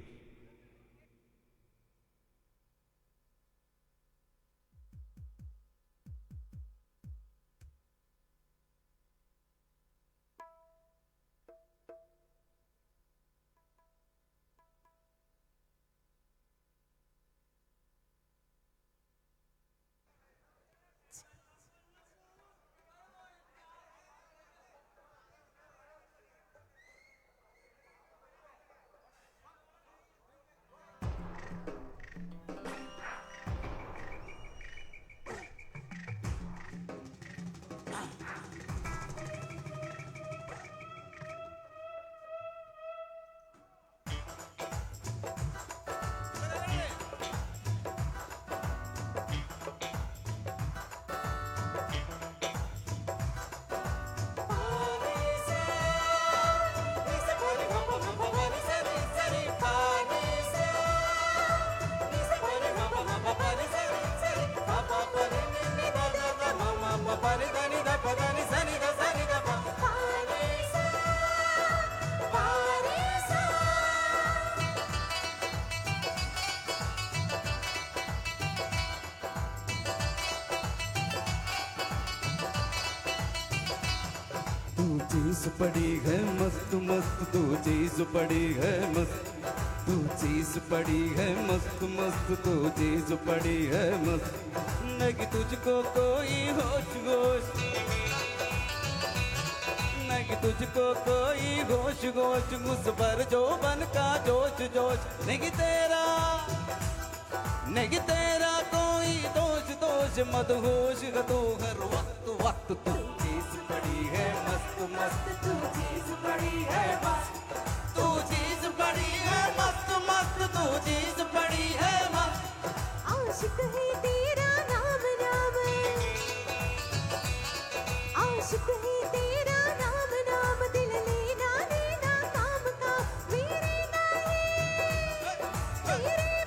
चीज पड़ी है मस्त मस्त तू चीज पड़ी है मस्त तू चीज पड़ी है मस्त मस्त तू चीज पड़ी है मस्त नहीं तुझको कोई होश होश नहीं तुझको कोई होश होश मुझ पर जो बन का जोश जोश नहीं तेरा कोई दोष दोष मदहोश तू हर वक्त वक्त तू चीज पड़ी है मस्त मस्त तू चीज पड़ी है मस्त तू चीज पड़ी है मस्त मस्त तू चीज पड़ी है मस्त आशिक है तेरा नाम नाम आशिक है तेरा नाम नाम दिल लेना देना काम का मेरे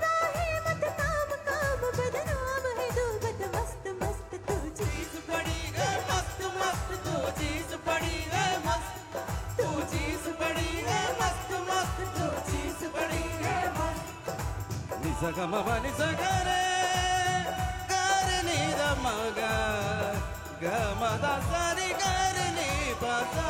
बाहे मत काम काम बदनाम है तू बद मस्त मस्त तू चीज पड़ी है मस्त मस्त तू चीज पड़ी है मस्त तू चीज पड़ी है मस्त मस्त तू चीज पड़ी है मस्त निसा ग म प नि सा ग रे ग रे नि द म ग ग म द सा रि ग रे नि प सा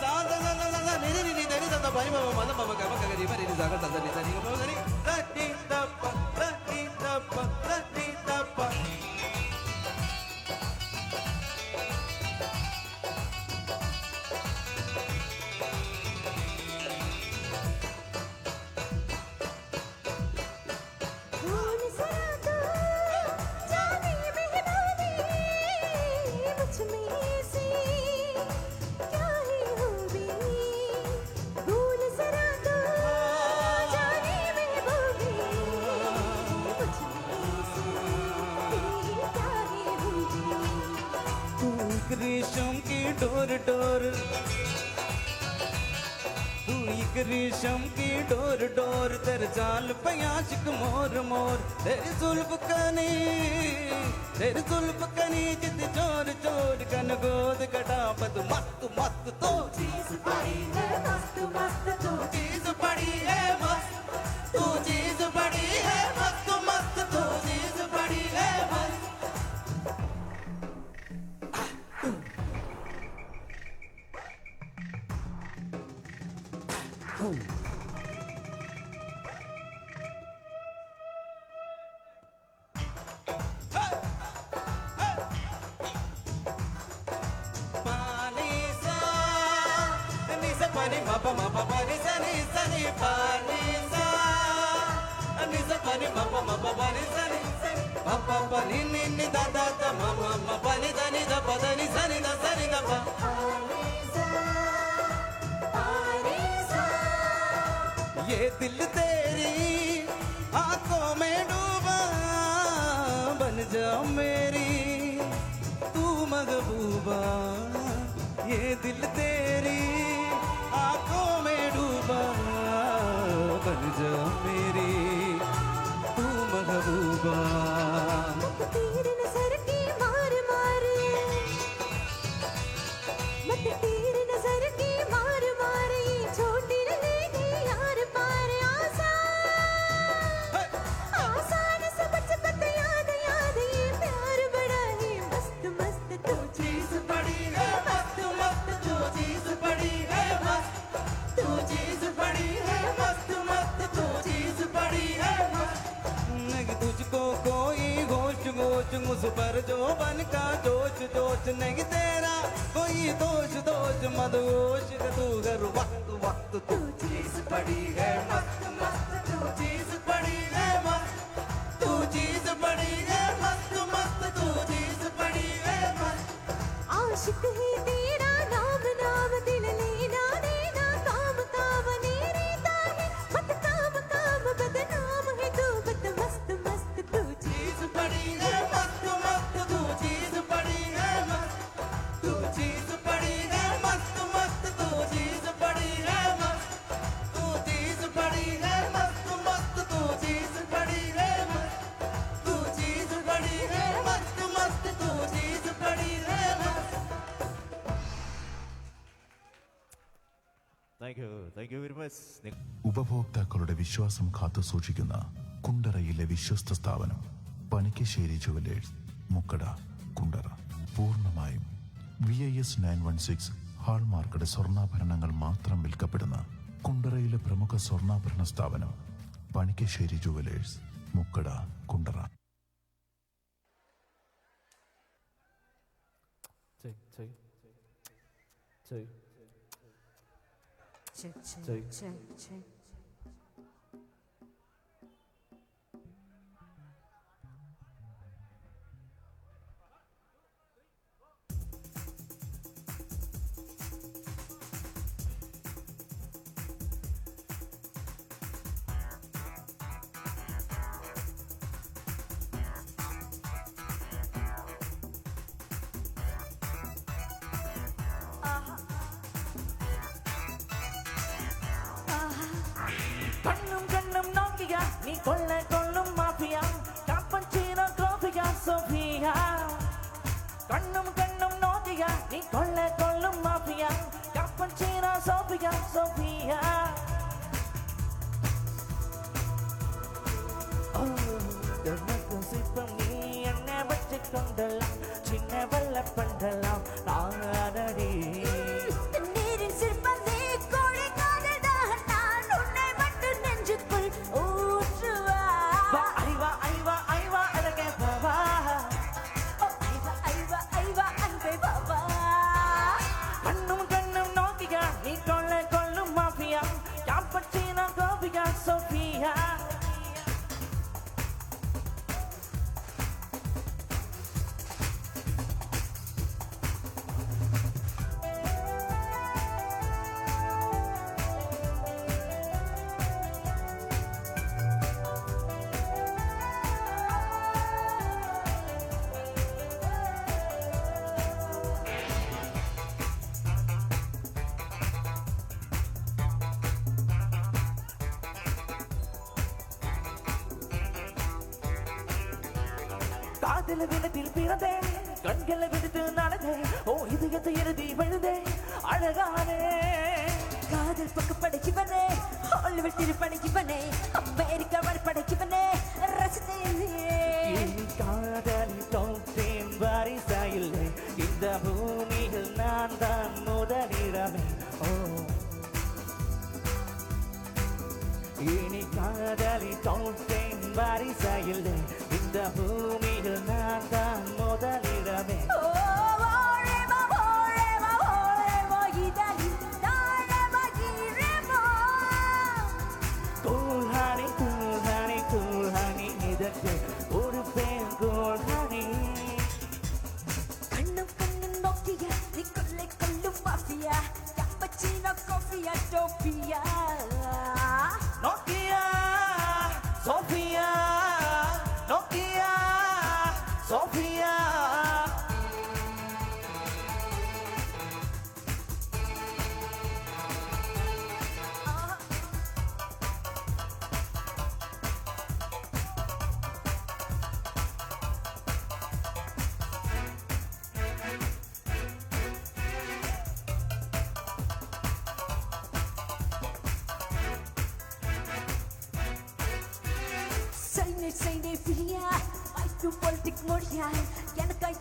सा सा सा सा सा नि नि नि द नि द प नि म म म म ग म ग रि म रि नि सा ग सा सा नि सा नि ग म ग रि द नि द प द नि द प द नि द प कौन सरा तू जाने मेहमानी मुझ में से क्या है खूबी कौन सरा तू जाने महबूबी मुझ में से क्या है खूबी तू एक रेशम की डोर डोर तू एक रेशम की डोर डोर तेरे जाल पे आशिक मोर मोर तेरी जुल्फ कनी जित चोर चोर कन गोद कटा पद मस्त मस्त तो चीज पड़ी है मस्त मस्त तू चीज पड़ी है मस्त तू चीज पड़ी है मस्त मस्त तू चीज पड़ी है मस्त pani mapa mapa pani sani sani pani sa ni sa pani mapa mapa pani sani sani papa pani ni ni da da da mama mama pani da ni da pa da ni sani da pa ये दिल तेरी आंखों में डूबा बन जा मेरी तू महबूबा ये दिल तेरी आंखों में डूबा बन जा मेरी तू महबूबा तीर नजर की मार मार मत तीर नजर की मार मार ये छोटी रहेगी यार पार आसान से बचपन याद याद ये प्यार बड़ा है मस्त मस्त तू चीज बड़ी है मस्त मस्त तू चीज बड़ी है मस्त तू चीज बड़ी है मस्त मस्त तू चीज बड़ी है मस्त नहीं तुझको कोई होश होश मुझ पर जो बन का जोश जोश नहीं तेरा कोई दोष दोष मदोश तू हर वक्त वक्त तू चीज बड़ी है मस्त मस्त तू चीज बड़ी है मस्त तू चीज बड़ी है मस्त मस्त तू चीज बड़ी है मस्त आशिक ही तेरा नाम नाम दिल लेना देना काम काम नीरेता है मत काम काम बदनाम है तू बद मस्त मस्त तू चीज बड़ी है मस्त मस्त तू चीज बड़ी है मस्त तू चीज बड़ी है मस्त मस्त तू चीज बड़ी है मस्त तू चीज बड़ी है मस्त मस्त तू चीज बड़ी है मस्त तू चीज बड़ी है मस्त मस्त तू चीज बड़ी है मस्त താങ്ക് യു വെരി മച്ച്. ഉപഭോക്താക്കളുടെ വിശ്വാസം കാത്തുസൂക്ഷിക്കുന്ന കുണ്ടറയിലെ വിശ്വസ്ത സ്ഥാപനം പണിക്കശ്ശേരി ജുവലേഴ്സ്, മുക്കട, കുണ്ടറ. പൂർണ്ണമായും VIS 916 ഹാൾമാർക്കഡ് സ്വർണ്ണാഭരണങ്ങൾ മാത്രം വിൽക്കപ്പെടുന്ന കുണ്ടറയിലെ പ്രമുഖ സ്വർണ്ണാഭരണ സ്ഥാപനം പണിക്കശ്ശേരി ജുവലേഴ്സ്, മുക്കട, കുണ്ടറ. കണ്ണും കണ്ണും നോക്കിയ നീ കൊള്ള കൊള്ളും മാഫിയ കാപ്പച്ചീനോ കോഫിയ സോഫിയ കണ്ണും കണ്ണും നോക്കിയ നീ കൊള്ള കൊള്ളും മാഫിയ കാപ്പച്ചീനോ സോഫിയ സോഫിയ சிப்பம் நீ என்ன வச்சுக்கொண்டலாம் சின்ன வெள்ள பண்ணலாம் நானடி நீரின் சிற்பந்தே கோழி காதல் தான் நான் உன்னை மட்டும் நெஞ்சுக்குள் ஊற்றுவா ஐவா ஐவா ஐவா எனக்கு பாவா ஐவா ஐவா ஐவா அன்பே பாபா கண்ணும் கண்ணும் நோக்கியா நீ கொள்ள கொள்ளும் மாஃபியா காப்பச்சீனா கோபியா சோஃபியா காதல வினத்தில் பிறந்தே கண்களை விடுத்து நடந்தே ஓ இதயத்தை எழுதி விழுந்தே அழகானே காதல் பக்கு படைச்சிவனே ஹாலிவுட் திரு படைச்சிவனே அமெரிக்கா வரை படைச்சிவனே ரசித்தேனே காதல் தோற்றேன் வரிசையில்லை இந்த பூமியில் நான் தான் முதலிடமே ஓ இனி காதலி தோற்றேன் வரிசையில்லை இந்த பூமியில் நான் தான் முதலிடமே ஓ ஓரேமா ஓரேமா ஓரேமா இதலி தாரேமா செய்தே பிரியா வாய்ப்பு பொலிட்டிக் மொழியாய் எனக்கை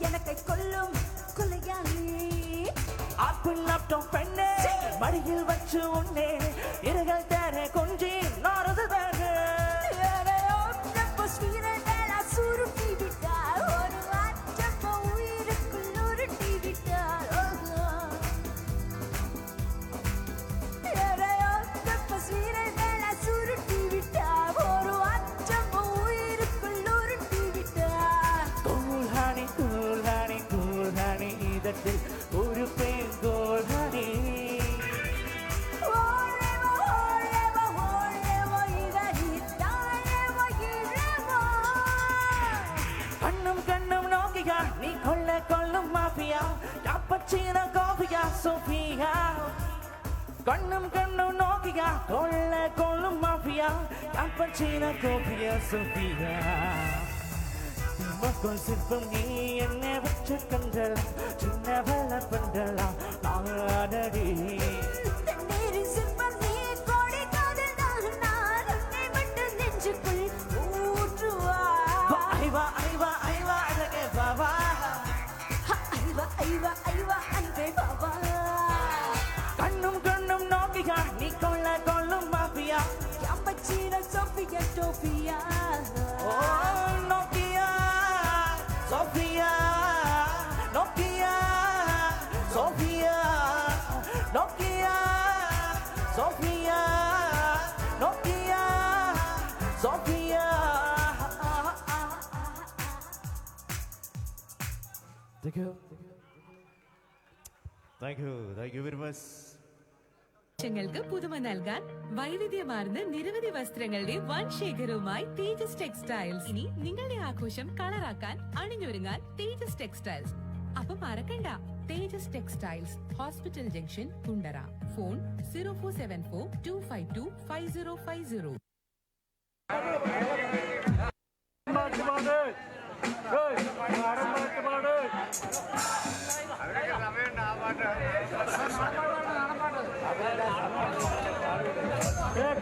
கொல்லும் கொலையாளி ஆப்பிள் லாப்டாப் பெண்ணே மடியில் வச்சு உன்னே இரகள் தேர கொஞ்சி நாரது வேக சுருட்டி விட்டார் ஒரு ஆற்றப்ப உயிருக்குள் உருட்டி விட்டார் சுருட்டி விட்டார் ஒரு ஆற்றப்ப உயிருக்குள் உருட்டி விட்டார் கூல்ஹானி கூல்ஹானி கூல்ஹானி இதத்தில் ஒரு பெண் கோல்ஹானி கண்ணும் நோக்கியா நீ கொள்ளும் மாஃபியா காப்பச்சீன காஃபியா சோஃபியா கண்ணும் நோக்கியா கொள்ளும் மாஃபியா காப்பச்சீன காஃபியா சோஃபியா மக்கள் சிற்பம் நீ என்ன வச்சு கண்டலாம் சின்ன வேலை பண்ணலாம் நாடடி தண்ணீரின் சிற்பம் நீ கோடி காதல் நான் உன்னை மட்டும் நெஞ்சுக்குள் ஊற்றுவா ஐவா அழகே பாபா ஐவா அன்பே பாபா கண்ணும் நோக்கியா நீ கொள்ளும் மாஃபியா யாப்பச்சீன சோஃபியா டோஃபியா ஓ நோக்கியா சோஃபியா நோக்கியா சோஃபியா நோக்கியா சோஃபியா நோக்கியா சோஃபியா താങ്ക് യു വെരി മച്ച്. ങ്ങൾക്ക് പുതുമ നൽകാൻ വൈവിധ്യമാർന്ന നിരവധി വസ്ത്രങ്ങളുടെ വൻ ശേഖരവുമായി തേജസ് ടെക്സ്റ്റൈൽസ്. ഇനി നിങ്ങളുടെ ആഘോഷം കളറാക്കാൻ അണിഞ്ഞൊരുങ്ങാൻ തേജസ് ടെക്സ്റ്റൈൽസ്. അപ്പൊ മറക്കണ്ട, Tejas textiles, hospital junction, Kundara. Phone 0474-252-5050.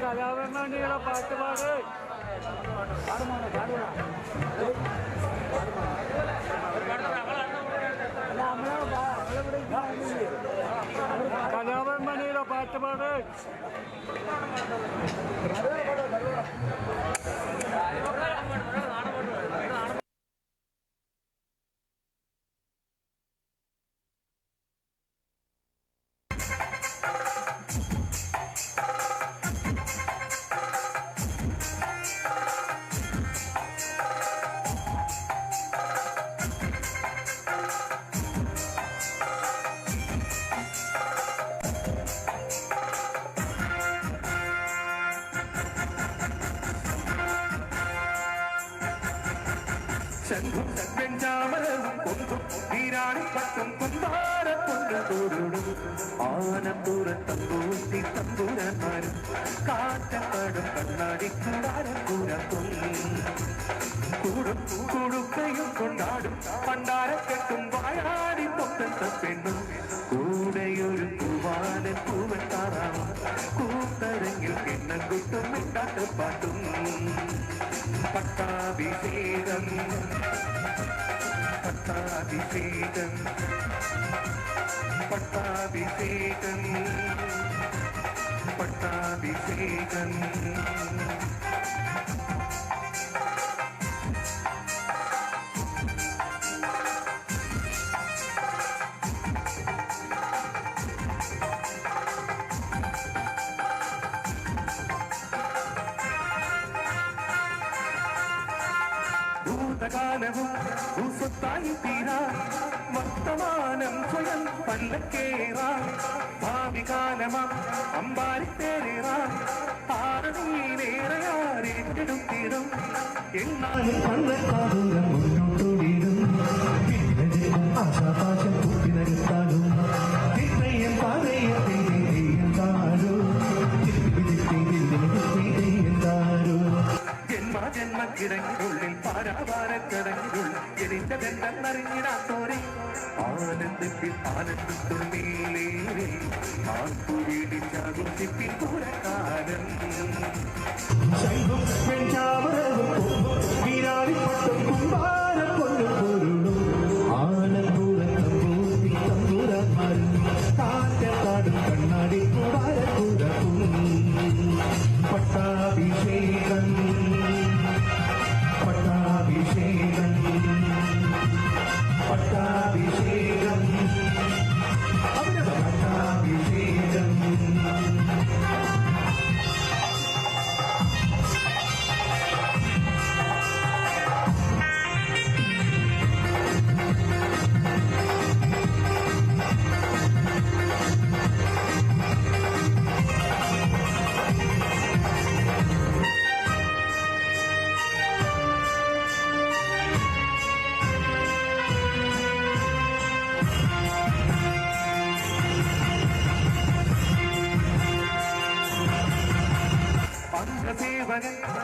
കലാഭരണീയുടെ പാട്ടുപാട് കലാഭരണീയുടെ പാട്ടുപാട് ശംഖും വെഞ്ചാമരവും കൊണ്ടും നീരാളിപ്പട്ടും കുമ്പാര കൊണ്ട് തോടും ആനപ്പുറത്തമ്പൂത്തി തമ്പുരന്മാരും കാറ്റപ്പാടും കണ്ണാടി കൂടാരക്കൂരത്തും കൂടും കൊടുക്കയും കൊണ്ടാടും പണ്ടാരക്കെട്ടും വായാടി പൊക്കത്ത പെണ്ണും കൂടെയൊരു പൂവാലൻ പൂവെട്ടാറാവും കൂത്തരങ്ങിൽ കിണ്ണം കുട്ടും മിണ്ടാട്ടപ്പാട്ടും പട്ടാഭിഷേകം പട്ടാഭിഷേകം പട്ടാഭിഷേകം പട്ടാഭിഷേകം ഭൂതകാലവും ഭൂസ്വത്തായി തീരാ വർത്തമാനം സ്വയം പല്ലക്കേറാ ഭാവി കാലമാ അമ്പാരിത്തേറേറാ ആരണിയിലേറെയാരേറ്റെടുത്തിടും എന്നാലും പള്ളക്കാതൂരം മുന്നോട്ടോടിയിടും ആശാപാശം കൂട്ടിനരുത്താനും തിന്നയും പാതയും എന്താരോ എന്താരോ ജന്മക്കിടങ്ങിനുള്ളിൽ പാരാവാരക്കടങ്ങിനുള്ളിൽ എരിന്റെ ബന്ധമറിഞ്ഞിടാത്തോരെ ആനന്ദത്തിൽ ആനന്ദത്തുള്ളിലേ ആർപ്പുവിടിച്ചാകും പൂരക്കാരൻ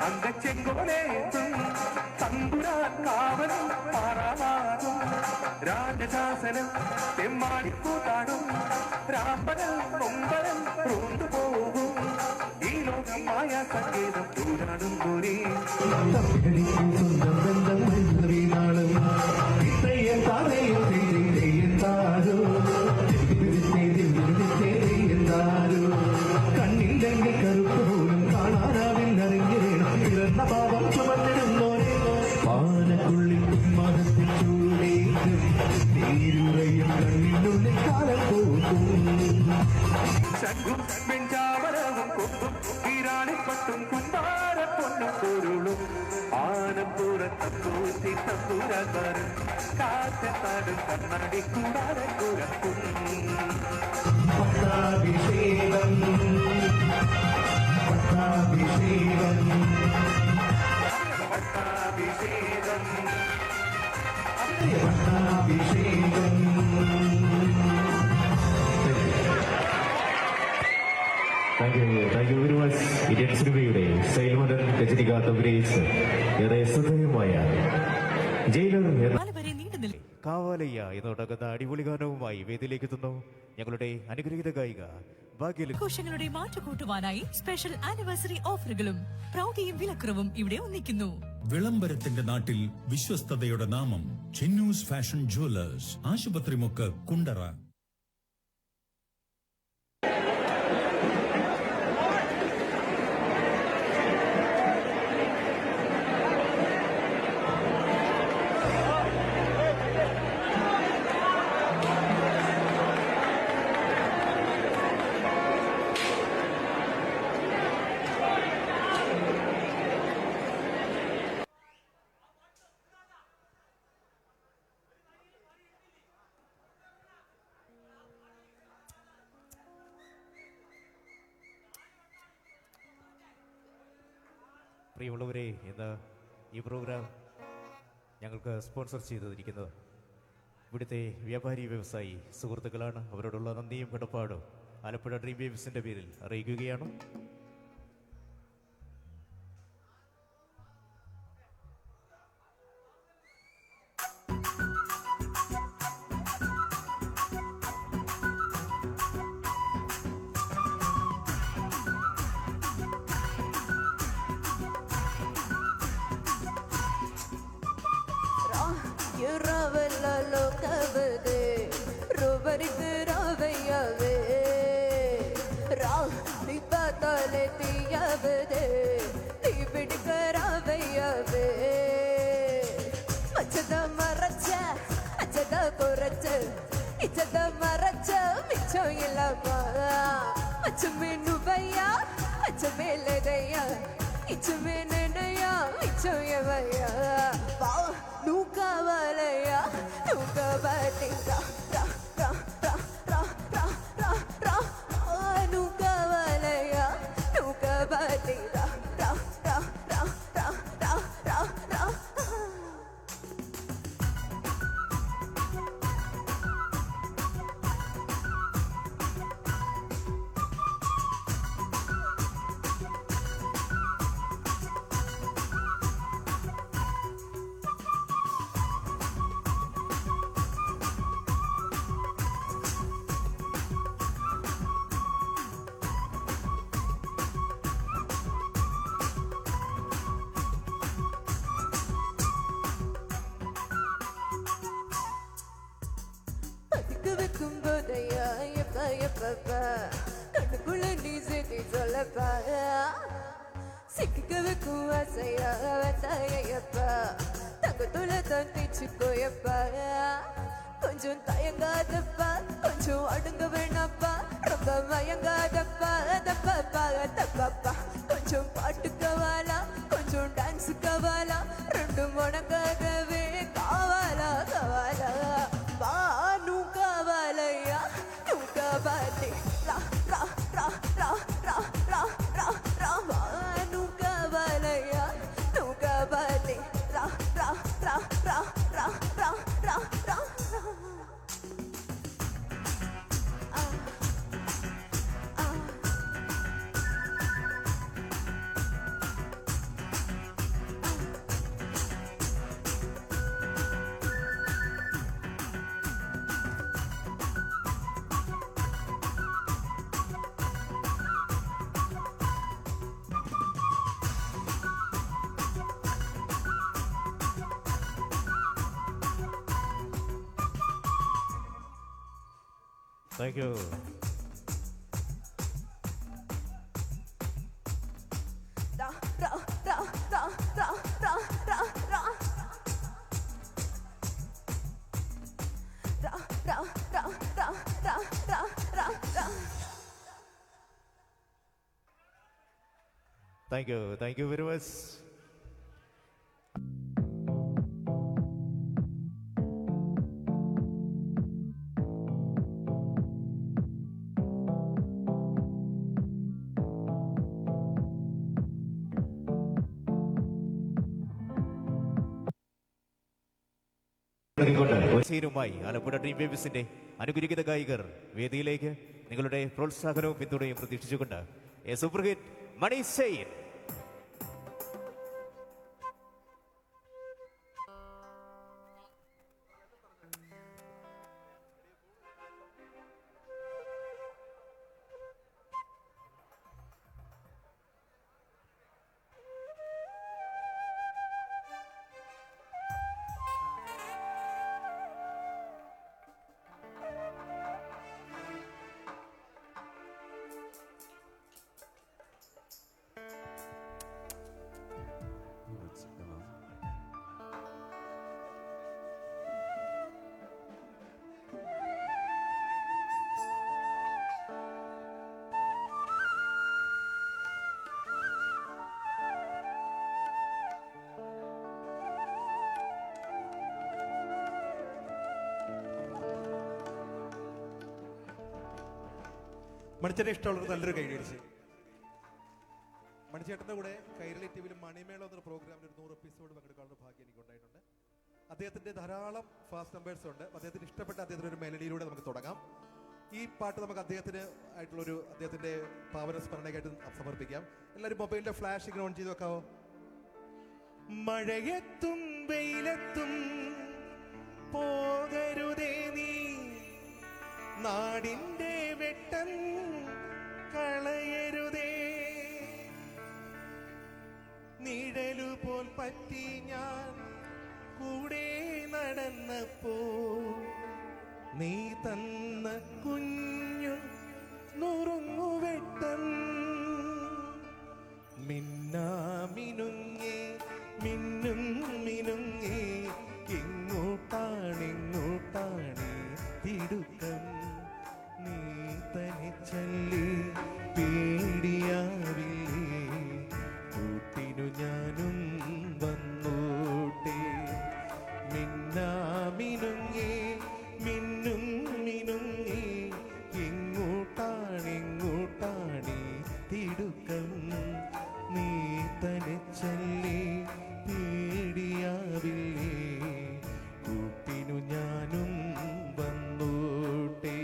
അങ്കച്ചെങ്കോലേത്തും തമ്പുരാൻ കാവലും പാറാമാകും രാജശാസനം തെമ്മാടിക്കൂത്താടും രാമ്പനം കൊമ്പനം കൊണ്ടുപോകും ഈ ലോകമായ സംഗീതം ചൂടാടും കോരി സ്വന്തം ബന്ധം വീണാളും കണ്ണില്ലെങ്കിൽ കറുപ്പ് പോലും കാണാനാവില്ലറിഞ്ഞു വേണം പിറന്ന പാപം ചുമന്നിരുന്നോരെ പാനക്കുള്ളിൽ മതത്തിൽ ചൂടേറ്റും നീരുറയും കണ്ണിനുള്ളിൽ കാലം പോകും ശങ്കും വെഞ്ചാവരവും കൊമ്പും ഈരാണിപ്പട്ടും കുമ്പാര പൊന്നും പൊരുളും ആനപ്പുറത്തും കൂത്തി തമ്പുരാക്കാരും കാറ്റത്താടും കണ്ണാടി കൂടാതെ കുരക്കും പട്ടാഭിഷേകം പട്ടാഭിഷേകം പട്ടാഭിഷേകം പട്ടാഭിഷേകം. Thank you very much. Indian സിനിമയുടെ സൈൽമണ്ടൻ രജനികാന്ത് അഭിനയിച്ച് ഏറെ ശ്രദ്ധേയമായ ജയിലർ കാവാലയ്യ എന്നോടകന്ന അടിപൊളി ഗാനവുമായി വേദിയിലേക്ക് എത്തുന്നു ഞങ്ങളുടെ അനുഗ്രഹീത ഗായിക ഭാഗ്യലക്ഷ്മി. ആഘോഷങ്ങളുടെ മാറ്റുകൂട്ടുവാനായി സ്പെഷ്യൽ ആനിവേഴ്സറി ഓഫറുകളും പ്രൗഢിയും വിലക്കുറവും ഇവിടെ ഒന്നിക്കുന്നു. വിളംബരത്തിന്റെ നാട്ടിൽ വിശ്വസ്തതയുടെ നാമം ചിന്നൂസ് ഫാഷൻ ജുവലേഴ്സ്, ആശുപത്രിമുക്ക്, കുണ്ടറ. പ്രിയമുള്ളവരെ, ഇന്ന് ഈ പ്രോഗ്രാം ഞങ്ങൾക്ക് സ്പോൺസർ ചെയ്തിരിക്കുന്നത് ഇവിടുത്തെ വ്യാപാരി വ്യവസായി സുഹൃത്തുക്കളാണ്. അവരോടുള്ള നന്ദിയും കടപ്പാടും ആലപ്പുഴ ഡ്രീം വേവ്സിന്റെ പേരിൽ അറിയിക്കുകയാണ്. கொஞ்சம் தயங்காதப்பா, கொஞ்சம் அடுங்க வேணாப்பா, ரொம்ப மயங்காதப்பா, தப்பா தப்பா, கொஞ்சம் பாட்டு கவாலா, கொஞ்சம் டான்ஸ் கவாலா, ரெண்டும் உனக்காகவே காவாலா கவாலா, வானு காவாலையா, நூ கவாலே, ரா ரா ரா ரா ரா ரா ரா ரா, வானு காவாலையா, நூ கவாலே, ரா ரா ரா ரா ரா ரா ரா ரா. Thank you. Thank you very much. ുമായി ആലപ്പുഴ ഡ്രീം ബേബീസിന്റെ അനുഗ്രഹീത ഗായികർ വേദിയിലേക്ക് നിങ്ങളുടെ പ്രോത്സാഹനവും പിന്തുണയും പ്രതീക്ഷിച്ചുകൊണ്ട് എ സൂപ്പർ ഹിറ്റ് മണി സെയിൻ. മണിച്ചേട്ടനെ ഇഷ്ടമുള്ളൊരു നല്ലൊരു കൈയടിച്ച്. മണിച്ചേട്ടൻ്റെ കൂടെ കൈരളി ടി വിയിൽ മണിമേള എന്നൊരു പ്രോഗ്രാമിൽ ഒരു 100 എപ്പിസോഡ് പങ്കെടുക്കാനുള്ള ഭാഗ്യം എനിക്ക് ഉണ്ടായിട്ടുണ്ട്. അദ്ദേഹത്തിൻ്റെ ധാരാളം ഫാസ്റ്റ് നമ്പേഴ്സ് ഉണ്ട്. അദ്ദേഹത്തിന് ഇഷ്ടപ്പെട്ട അദ്ദേഹത്തിൻ്റെ ഒരു മെലഡിയിലൂടെ നമുക്ക് തുടങ്ങാം. ഈ പാട്ട് നമുക്ക് അദ്ദേഹത്തിന് ആയിട്ടുള്ളൊരു അദ്ദേഹത്തിൻ്റെ പാവന സ്മരണയ്ക്കായിട്ട് സമർപ്പിക്കാം. എല്ലാവരും മൊബൈലിൻ്റെ ഫ്ലാഷ് ഇങ്ങനെ ഓൺ ചെയ്ത് വെക്കാവോ? മഴയെത്തും വെയിലെത്തും പോകരുതേ നീ, നാടിൻ്റെ വെട്ടം കളയരുതേ, നിഴലുപോൽ പറ്റി ഞാൻ കൂടെ നടന്നപ്പോ നീ തന്ന കുഞ്ഞു നുറുങ്ങുവെട്ടം മിന്നാമിനുങ്ങി മിന്നും മിനുങ്ങി എങ്ങോട്ടാണെങ്ങോട്ടാണ് തിടുക്കം, നീ തനിച്ചല്ലി പേടിയാവില്ലേ, കൂട്ടിനു ഞാനും വന്നോട്ടെ. മിന്നാമിനുങ്ങി മിന്നും മിനുങ്ങി എങ്ങോട്ടാണെങ്ങോട്ടാണ് തിടുക്കം, നീ തനിച്ചല്ലി പേടിയാവില്ലേ, കൂട്ടിനു ഞാനും വന്നോട്ടെ.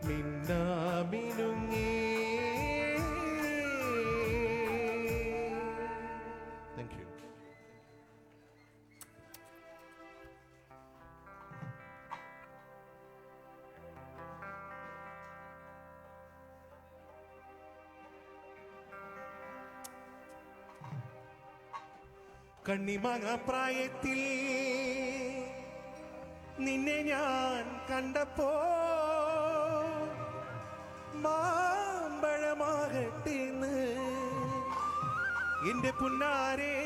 മിന്നാമിനുങ്ങി. Thank you. കണ്ണിമാങ്ങ പ്രായത്തിൽ നിന്നെ ഞാൻ കണ്ടപ്പോ മാമ്പഴമാകട്ടേന്ന് എന്റെ പുന്നാരേ,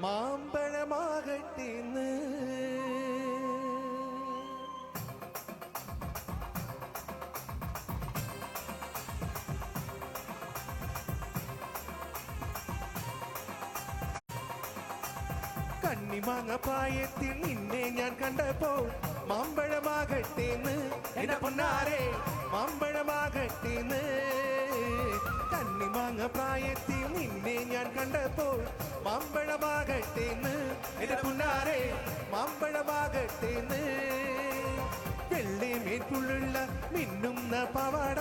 മാമ്പഴമാകട്ടേന്ന്. കണ്ണിമാങ്ങ പ്രായത്തിൽ നിന്നെ ഞാൻ കണ്ടപ്പോ മാമ്പഴമാകട്ടേന്ന് എന്റെ പൊന്നാരെ, മാമ്പഴമാകട്ടേന്ന്. കണ്ണിമാങ്ങ പ്രായത്തിൽ നിന്നെ ഞാൻ കണ്ടപ്പോ മാമ്പഴമാകട്ടേന്ന് എന്റെ പൊന്നാരെ, മാമ്പഴമാകട്ടേന്ന്. വെള്ളി മേൽക്കുള്ള മിന്നുന്ന പവാട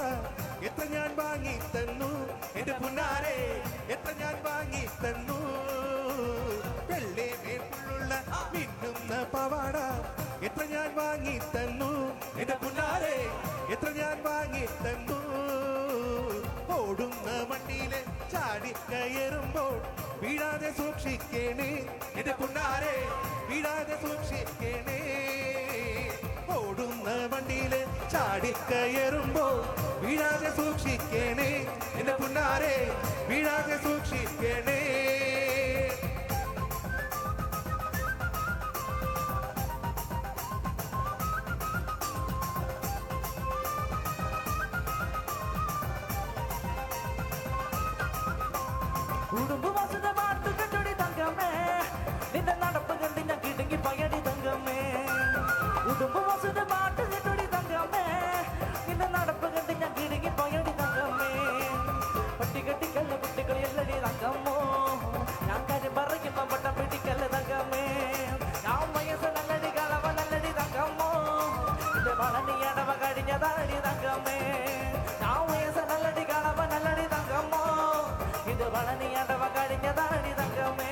എത്ര ഞാൻ വാങ്ങി തന്നു എന്റെ പൊന്നാരെ, എത്ര ഞാൻ വാങ്ങി തന്നു. വെള്ളി മേൽക്കുള്ള മിന്നുന്ന പവാട എത്ര ഞാൻ വാങ്ങി തന്നു എന്റെ പൊന്നാരെ, എത്ര ഞാൻ വാങ്ങി തന്നു. ഓടുന്ന മണ്ണിലെ ചാടി കയറുമ്പോൾ വീഴാതെ സൂക്ഷിക്കണേ എന്റെ പൊന്നാരെ, വീഴാതെ സൂക്ഷിക്കണേ. ഓടുന്ന വണ്ടിയില് ചാടിക്കയറുമ്പോ വീഴാതെ സൂക്ഷിക്കണേ എന്റെ പുന്നാരെ, വീഴാതെ സൂക്ഷിക്കണേ. കുടുംബവാസത്തെ പാട്ട് കെട്ടടി തങ്കമ്മേ, നിന്റെ നടപ്പ് കണ്ടി ഞാൻ കിടങ്ങി പയടി തങ്കമ്മേ. കുടുംബവാസത്തെ പാട്ട് കെട്ടടി തങ്കമ്മേ, നിന്റെ നടപ്പ് കണ്ടി ഞാൻ കിടങ്ങി പയടി തങ്കമ്മേ. പട്ടികെട്ടിക്കല്ല കുട്ടികൾ എല്ലടി തങ്കമ്മോ, ഞാൻ കാര്യം പറയുമ്പോ പട്ടം പിടിക്കല്ല തങ്കമ്മേ. ഞാൻ വയസ്സനല്ലടി കളവനല്ലടി തങ്കമ്മോ, ഇത് വളനി അടവ കഴിഞ്ഞതാടി തങ്കമ്മേ. ഞാൻ വയസ്സനല്ലടി കളവനല്ലടി തങ്കമ്മോ, ഇത് വളനി അടവ കഴിഞ്ഞതാടി തങ്കമ്മേ.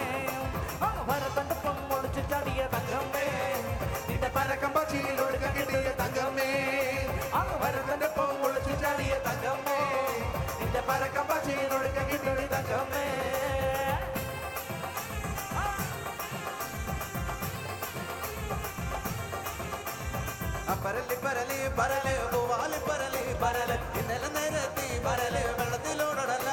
ഭരതന്റെ പൊമ്മൊളിച്ചു ചടിയ തങ്കമ്മേ, നിന്റെ പരക്കം പച്ചിയിലൊടുക്ക കിട്ടിയ തങ്കമ്മേ. ഭരതന്റെ പൊമ്മൊളിച്ചു ചടിയ തങ്കമ്മേ, നിന്റെ പരക്കം പച്ചിയിലൊടുക്ക കിട്ടിയ തങ്കമ്മേ. പരലി പരലി പരല് പൂവാലി പരലി പരല് ഇന്നലെ നേരത്തി പരല് വെള്ളത്തിലോടല്ല.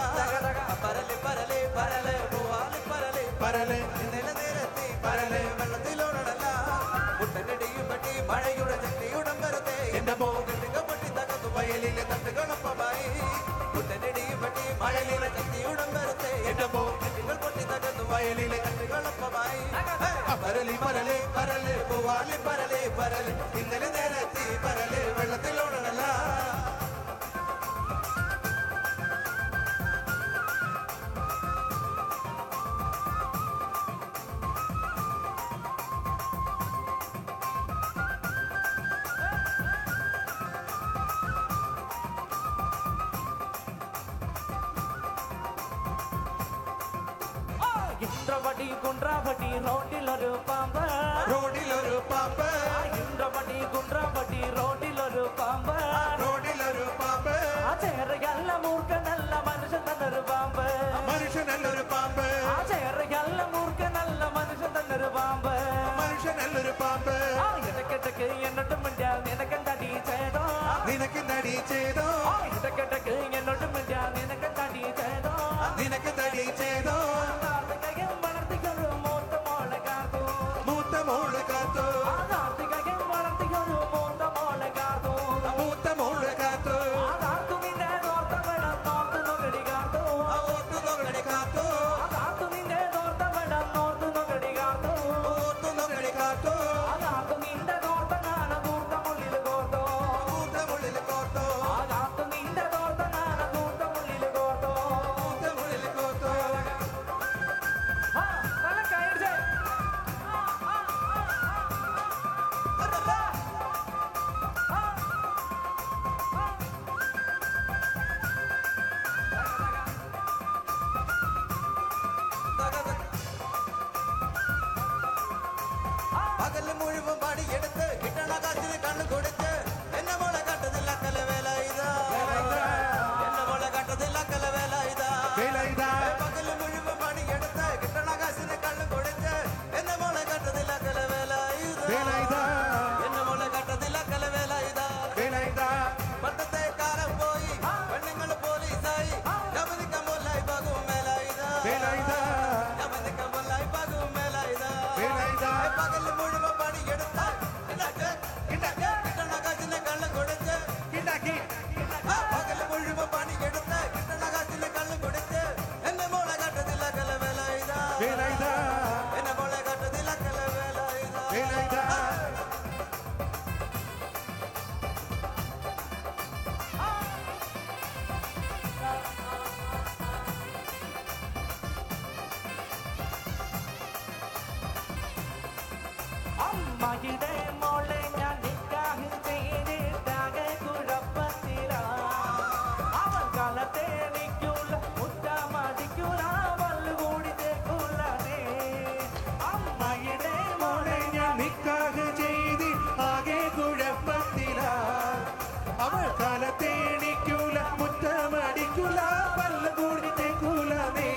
പരലി പരലി പരല് പൂവാലി പരലി പരല് ഇന്നലെ നേരത്തി പരല് വെള്ളത്തിലോടല്ല. മുട്ടനടിയും പറ്റി മഴയുടെ ശക്തിയുടെ പരത്തെ എന്റെ മോ കെട്ടുക പൊട്ടി തകർത്തു വയലിലെ തട്ടുകളപ്പമായി. മുട്ടനടിയും പറ്റി മഴയിലെ ശക്തിയുടെ പരത്തെ എന്റെ മോ കെട്ടുകൾ പൊട്ടി തകർത്തു വയലിലെ തട്ടുകളപ്പമായി. പരലി പരല് പരല് പൂവാലി പരലി പരല് ഇന്നലെ നേരത്തി പരല് വെള്ളത്തിലോടല്ല. ഇന്ദ്രവടി കുണ്ട്രാവടി റോഡിലൊരു പാമ്പ്, റോഡിലൊരു പാമ്പ്, ഇന്ദ്രവടി കുണ്ട്രാവടി റോഡിലൊരു പാമ്പ്, റോഡിലൊരു പാമ്പ്. ആ ചേറയല്ല മൂർഖനല്ല മനുഷ്യൻ തന്നൊരു പാമ്പ്, മനുഷ്യനല്ലൊരു പാമ്പ്, ആ ചേറയല്ല മൂർഖനല്ല മനുഷ്യൻ തന്നൊരു പാമ്പ്, മനുഷ്യനല്ലൊരു പാമ്പ്. ഇടക്കിടക്ക് എന്നോട്ടും മിണ്ടാ നിനക്കെന്തടി ചെയ്തോ, നിനക്കെന്തടി ചെയ്തോ, ഇടക്കിടക്ക് എന്നോട്ടും മിണ്ടാ നിനക്കെന്തടി ചെയ്തോ, നിനക്കെന്തടി ചെയ്തോ. വളർത്തിക്കൊരു മൂത്ത മോളെ കാത്തു, മൂത്ത മോള് കാത്തു, കാർത്തികൻ വളർത്തിക്കൊരു മൂത്ത മോളെ കാത്തു, മൂത്ത മോള് കാത്തു, കാത്തു നിന്റെ നോർത്ത വേണം നോർത്ത് നൊകടി കാത്തു, ഓർത്തു നോക്കടി കാത്തു, കാത്തു നിന്റെ നോർത്ത വേണം നോർത്ത് നൊകടി കാത്തു, ഓർത്തു നോക്കടി കാത്തു, കാത്തു നിന്റെ നോർത്ത കാണ കൂർത്ത മുള്ളിൽ കോർത്തു, കൂത്ത മുള്ളിൽ കോർത്തു, കാത്തു നിന്റെ നോർത്ത കാണ കൂർത്ത മുള്ളിൽ കോർത്തു, കൂത്ത മുള്ളിൽ കോർത്തു. നല്ല കൈയടിച്ചേ. പകല് മുഴുവൻ പണിയെടുത്ത് കിട്ടണ കാശിന് കണ്ണു കൊടുത്ത് എന്നെ മോളെ കട്ടതില്ല കലവേല ഇതാ, എന്നെ മോളെ കട്ടതില്ല കലവേല ഇതാ. പകല് മുഴുവൻ പണിയെടുത്ത് കിട്ടണ കാശിന് കണ്ണു കൊടുത്ത് എന്നെ മോളെ കട്ടതില്ല കലവേല ഇതാ, എന്നെ മോളെ കട്ടതില്ല കലവേല ഇതാ. പണ്ടത്തെ കാലം പോയി പെണ്ണുങ്ങൾ പോലീസായി, ജമനിക്ക മൊല്ലായി പകും മേല ഇതാ, ജമനിക്ക മൊല്ലായി പകും മേല ഇതാ. പകല് മുഴുവൻ പണിയെടുത്ത് കിട്ടണ കാശിന് കള്ളു കൊടുത്ത്, പകല് മുഴുവൻ പണിയെടുത്ത് കിട്ടണ കാശിന് കള്ളു കൊടുത്ത് എന്നെ മോളെ കട്ടതില്ല കലവേല ഇതാ, എന്നെ മോളെ കട്ടതില്ല കലവേല ഇതാ. അമ്മയുടെ മോളെ ഞാൻ നിക്കാഹ് ചെയ്തിട്ടാകെ കുഴപ്പത്തിലാ, അവൻ കാലത്തെ നിൽക്കൂല മുറ്റമടിക്കൂല വല്ലുകൂടി തേക്കൂലേ. അമ്മയുടെ മോളെ ഞാൻ നിക്കാഹ് ചെയ്ത് ആകെ കുഴപ്പത്തില, അവൾ കാലത്തേണിക്കൂല മുറ്റമടിക്കൂല പല്ല് കൂടി തേക്കൂല നീ.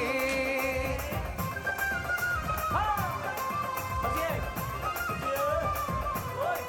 ആ, പക്ഷേ, ഓയ്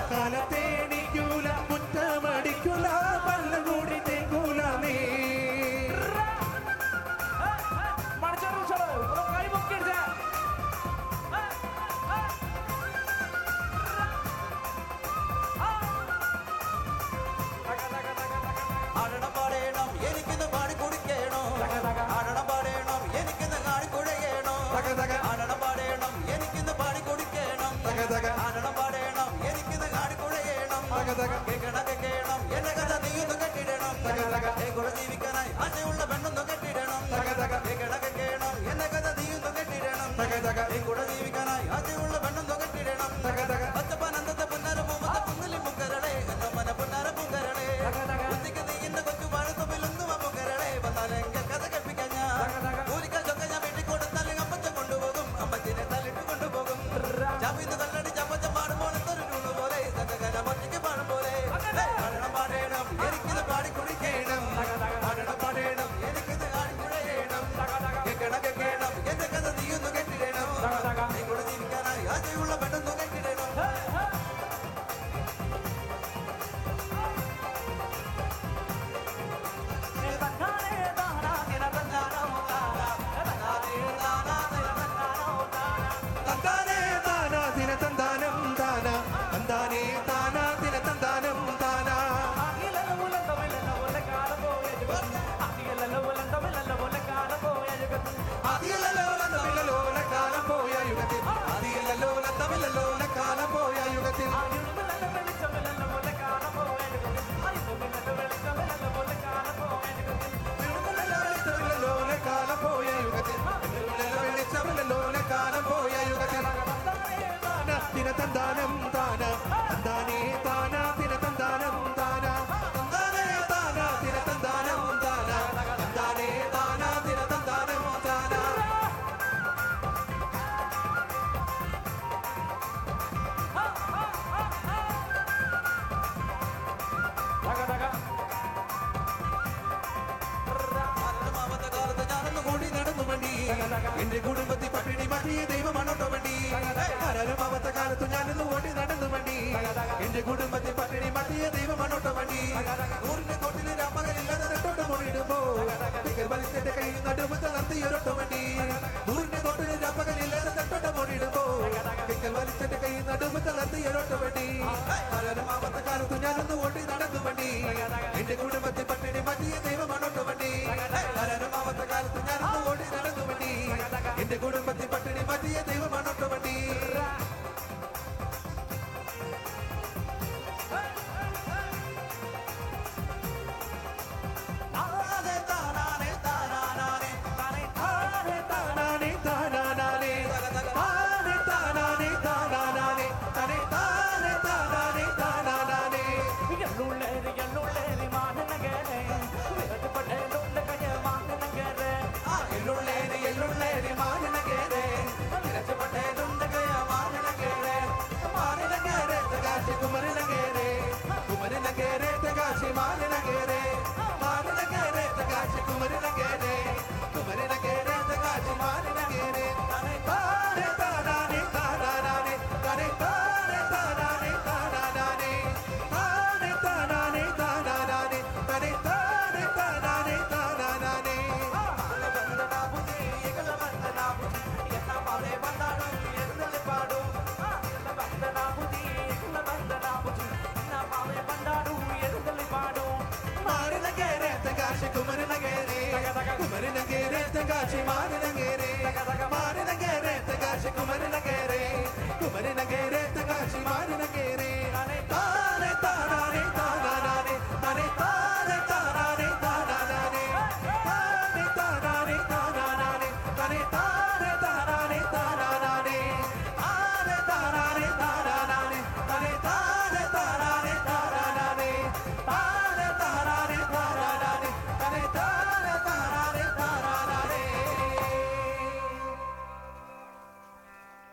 കാലത്തേണിക്കൂല മുറ്റമടിക്കൂല പല്ല് കൂടി തേക്കൂല നീ ആടണം പാടേണം എനിക്കിന്ന് പാടി കുടിക്കണോ ആടണം പാടേണം എനിക്കിന്ന് കാടി കുഴയണോ ആടണം പാടേണം എനിക്കിന്ന് പാടി കുടിക്കണം ആടണം പാടേണം എനിക്കിന്ന് കാടി കുഴയണം കേൾക്കണം എന്നെ കഥ നീയൊന്ന് കെട്ടിടണം കൂടെ ജീവിക്കാനായി ആശയുള്ള പെണ്ണൊന്ന് കെട്ടിടണം കേൾക്കണം എന്നെ കഥ നീയൊന്ന് കെട്ടിടണം കൂടെ ജീവിക്കാനായി ആശയുള്ള പെണ്ണൊന്ന് കെട്ടിടണം പച്ചപ്പനന്തത്തെ പുന്നര പൂമത്തെ പുന്നലി മുക്കരളെ എന്ന മന പുന്നര പൂങ്കരളെ ഉച്ചയ്ക്ക് നീ എന്റെ കൊച്ചു വാഴത്തൊമ്പിലൊന്നും മുക്കരളെ വന്നാലെങ്കിൽ കഥ കെപ്പിക്കാൻ ഞാൻ ഒരിക്കൽ ചൊക്കെ ഞാൻ വീട്ടിൽ കൊടുത്താൽ അമ്പച്ചം കൊണ്ടുപോകും അമ്പച്ചിനെ തല്ലിട്ട് കൊണ്ടുപോകും ചാപ്പിന്ന് കല്ലടി ചപ്പച്ചം പാടുമ്പോൾ എന്തൊരു ടൂണ് പോലെ തന്റെ ഒറ്റയ്ക്ക് പാടും പോലെ പാടണം പാടേണം എനിക്കിത് പാടി കുടിക്കണം പാടണം പാടേണം എനിക്കിത് കാടി കുഴയണം കേൾക്കണം എന്റെ കഥ നീയൊന്ന് കെട്ടിടണം നീ കൂടെ ജീവിക്കാനായി ആശയുള്ള പെട്ടെന്ന് കെട്ടിടണം തന്താനേ താനാ ദിന തന്താനം താന തന്താനേ താനാ ദിന തന്താനം താന അതിയല്ലോല കാലം പോയ യുഗത്തിൽ അതിയല്ലോല കാലം പോയ യുഗത്തിൽ വെളിച്ചമില്ലല്ലോല കാലം പോയ യുഗത്തിൽ വെളിച്ചമില്ലല്ലോല കാലം പോയ യുഗത്തിൽ ദിന തന്താനം താന തന്താനേ താനാ ദിന തന്താനം താന തന്താനേ താനാ ദിന തന്താനം താന തന്താനേ താനാ ദിന തന്താനം താന മാമത്തെ കാലത്ത് ഞാനൊന്ന് കൂടി നടന്നു വണ്ടി എന്റെ കുടുംബത്തിൽ പട്ടിണി മാറ്റിയ ദൈവമാണോട്ടോ വണ്ടി മാമത്തെ കാലത്ത് ഞാനൊന്ന് ഓടി നടന്നു വണ്ടി എന്റെ കുടുംബത്തിൽ പട്ടിണി മാറ്റിയ ദൈവമാണോട്ടോ വണ്ടി നൂറിന്റെ കോട്ടിൽ രാമകലില്ലാതെ നെട്ടോട്ട് മുറിയിടുമ്പോ വലിച്ചെന്റെ കയ്യിൽ നടുമ്പത്ത് നടത്തിയൊരൊട്ടോ വണ്ടി നൂറിന്റെ കോട്ടിൽ രാമകലില്ലാതെ നെട്ടോട്ട് മുറിയിടുമ്പോ വലിച്ചെന്റെ കയ്യിൽ നടുമ്പത്ത് നടത്തിയൊരൊട്ടോ വണ്ടി മാമത്തെ കാലത്ത് ഞാനൊന്ന് ഓടി നടന്നു വണ്ടി എന്റെ കുടുംബത്തിൽ പട്ടിണി മാറ്റിയ ദൈവമാണോട്ടോ വണ്ടി മാമത്തെ കാലത്ത് ഞാനൊന്ന് ഓടി നടന്നു വണ്ടി എന്റെ കുടുംബത്തിൽ പട്ടിണി മാറ്റിയ ദൈവമാണോട്ടോ വണ്ടി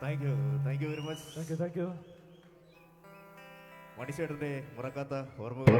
thank you very much. Thank you. മണിച്ചേട്ടന്റെ മറക്കാത്ത ഓർമ്മകൾ.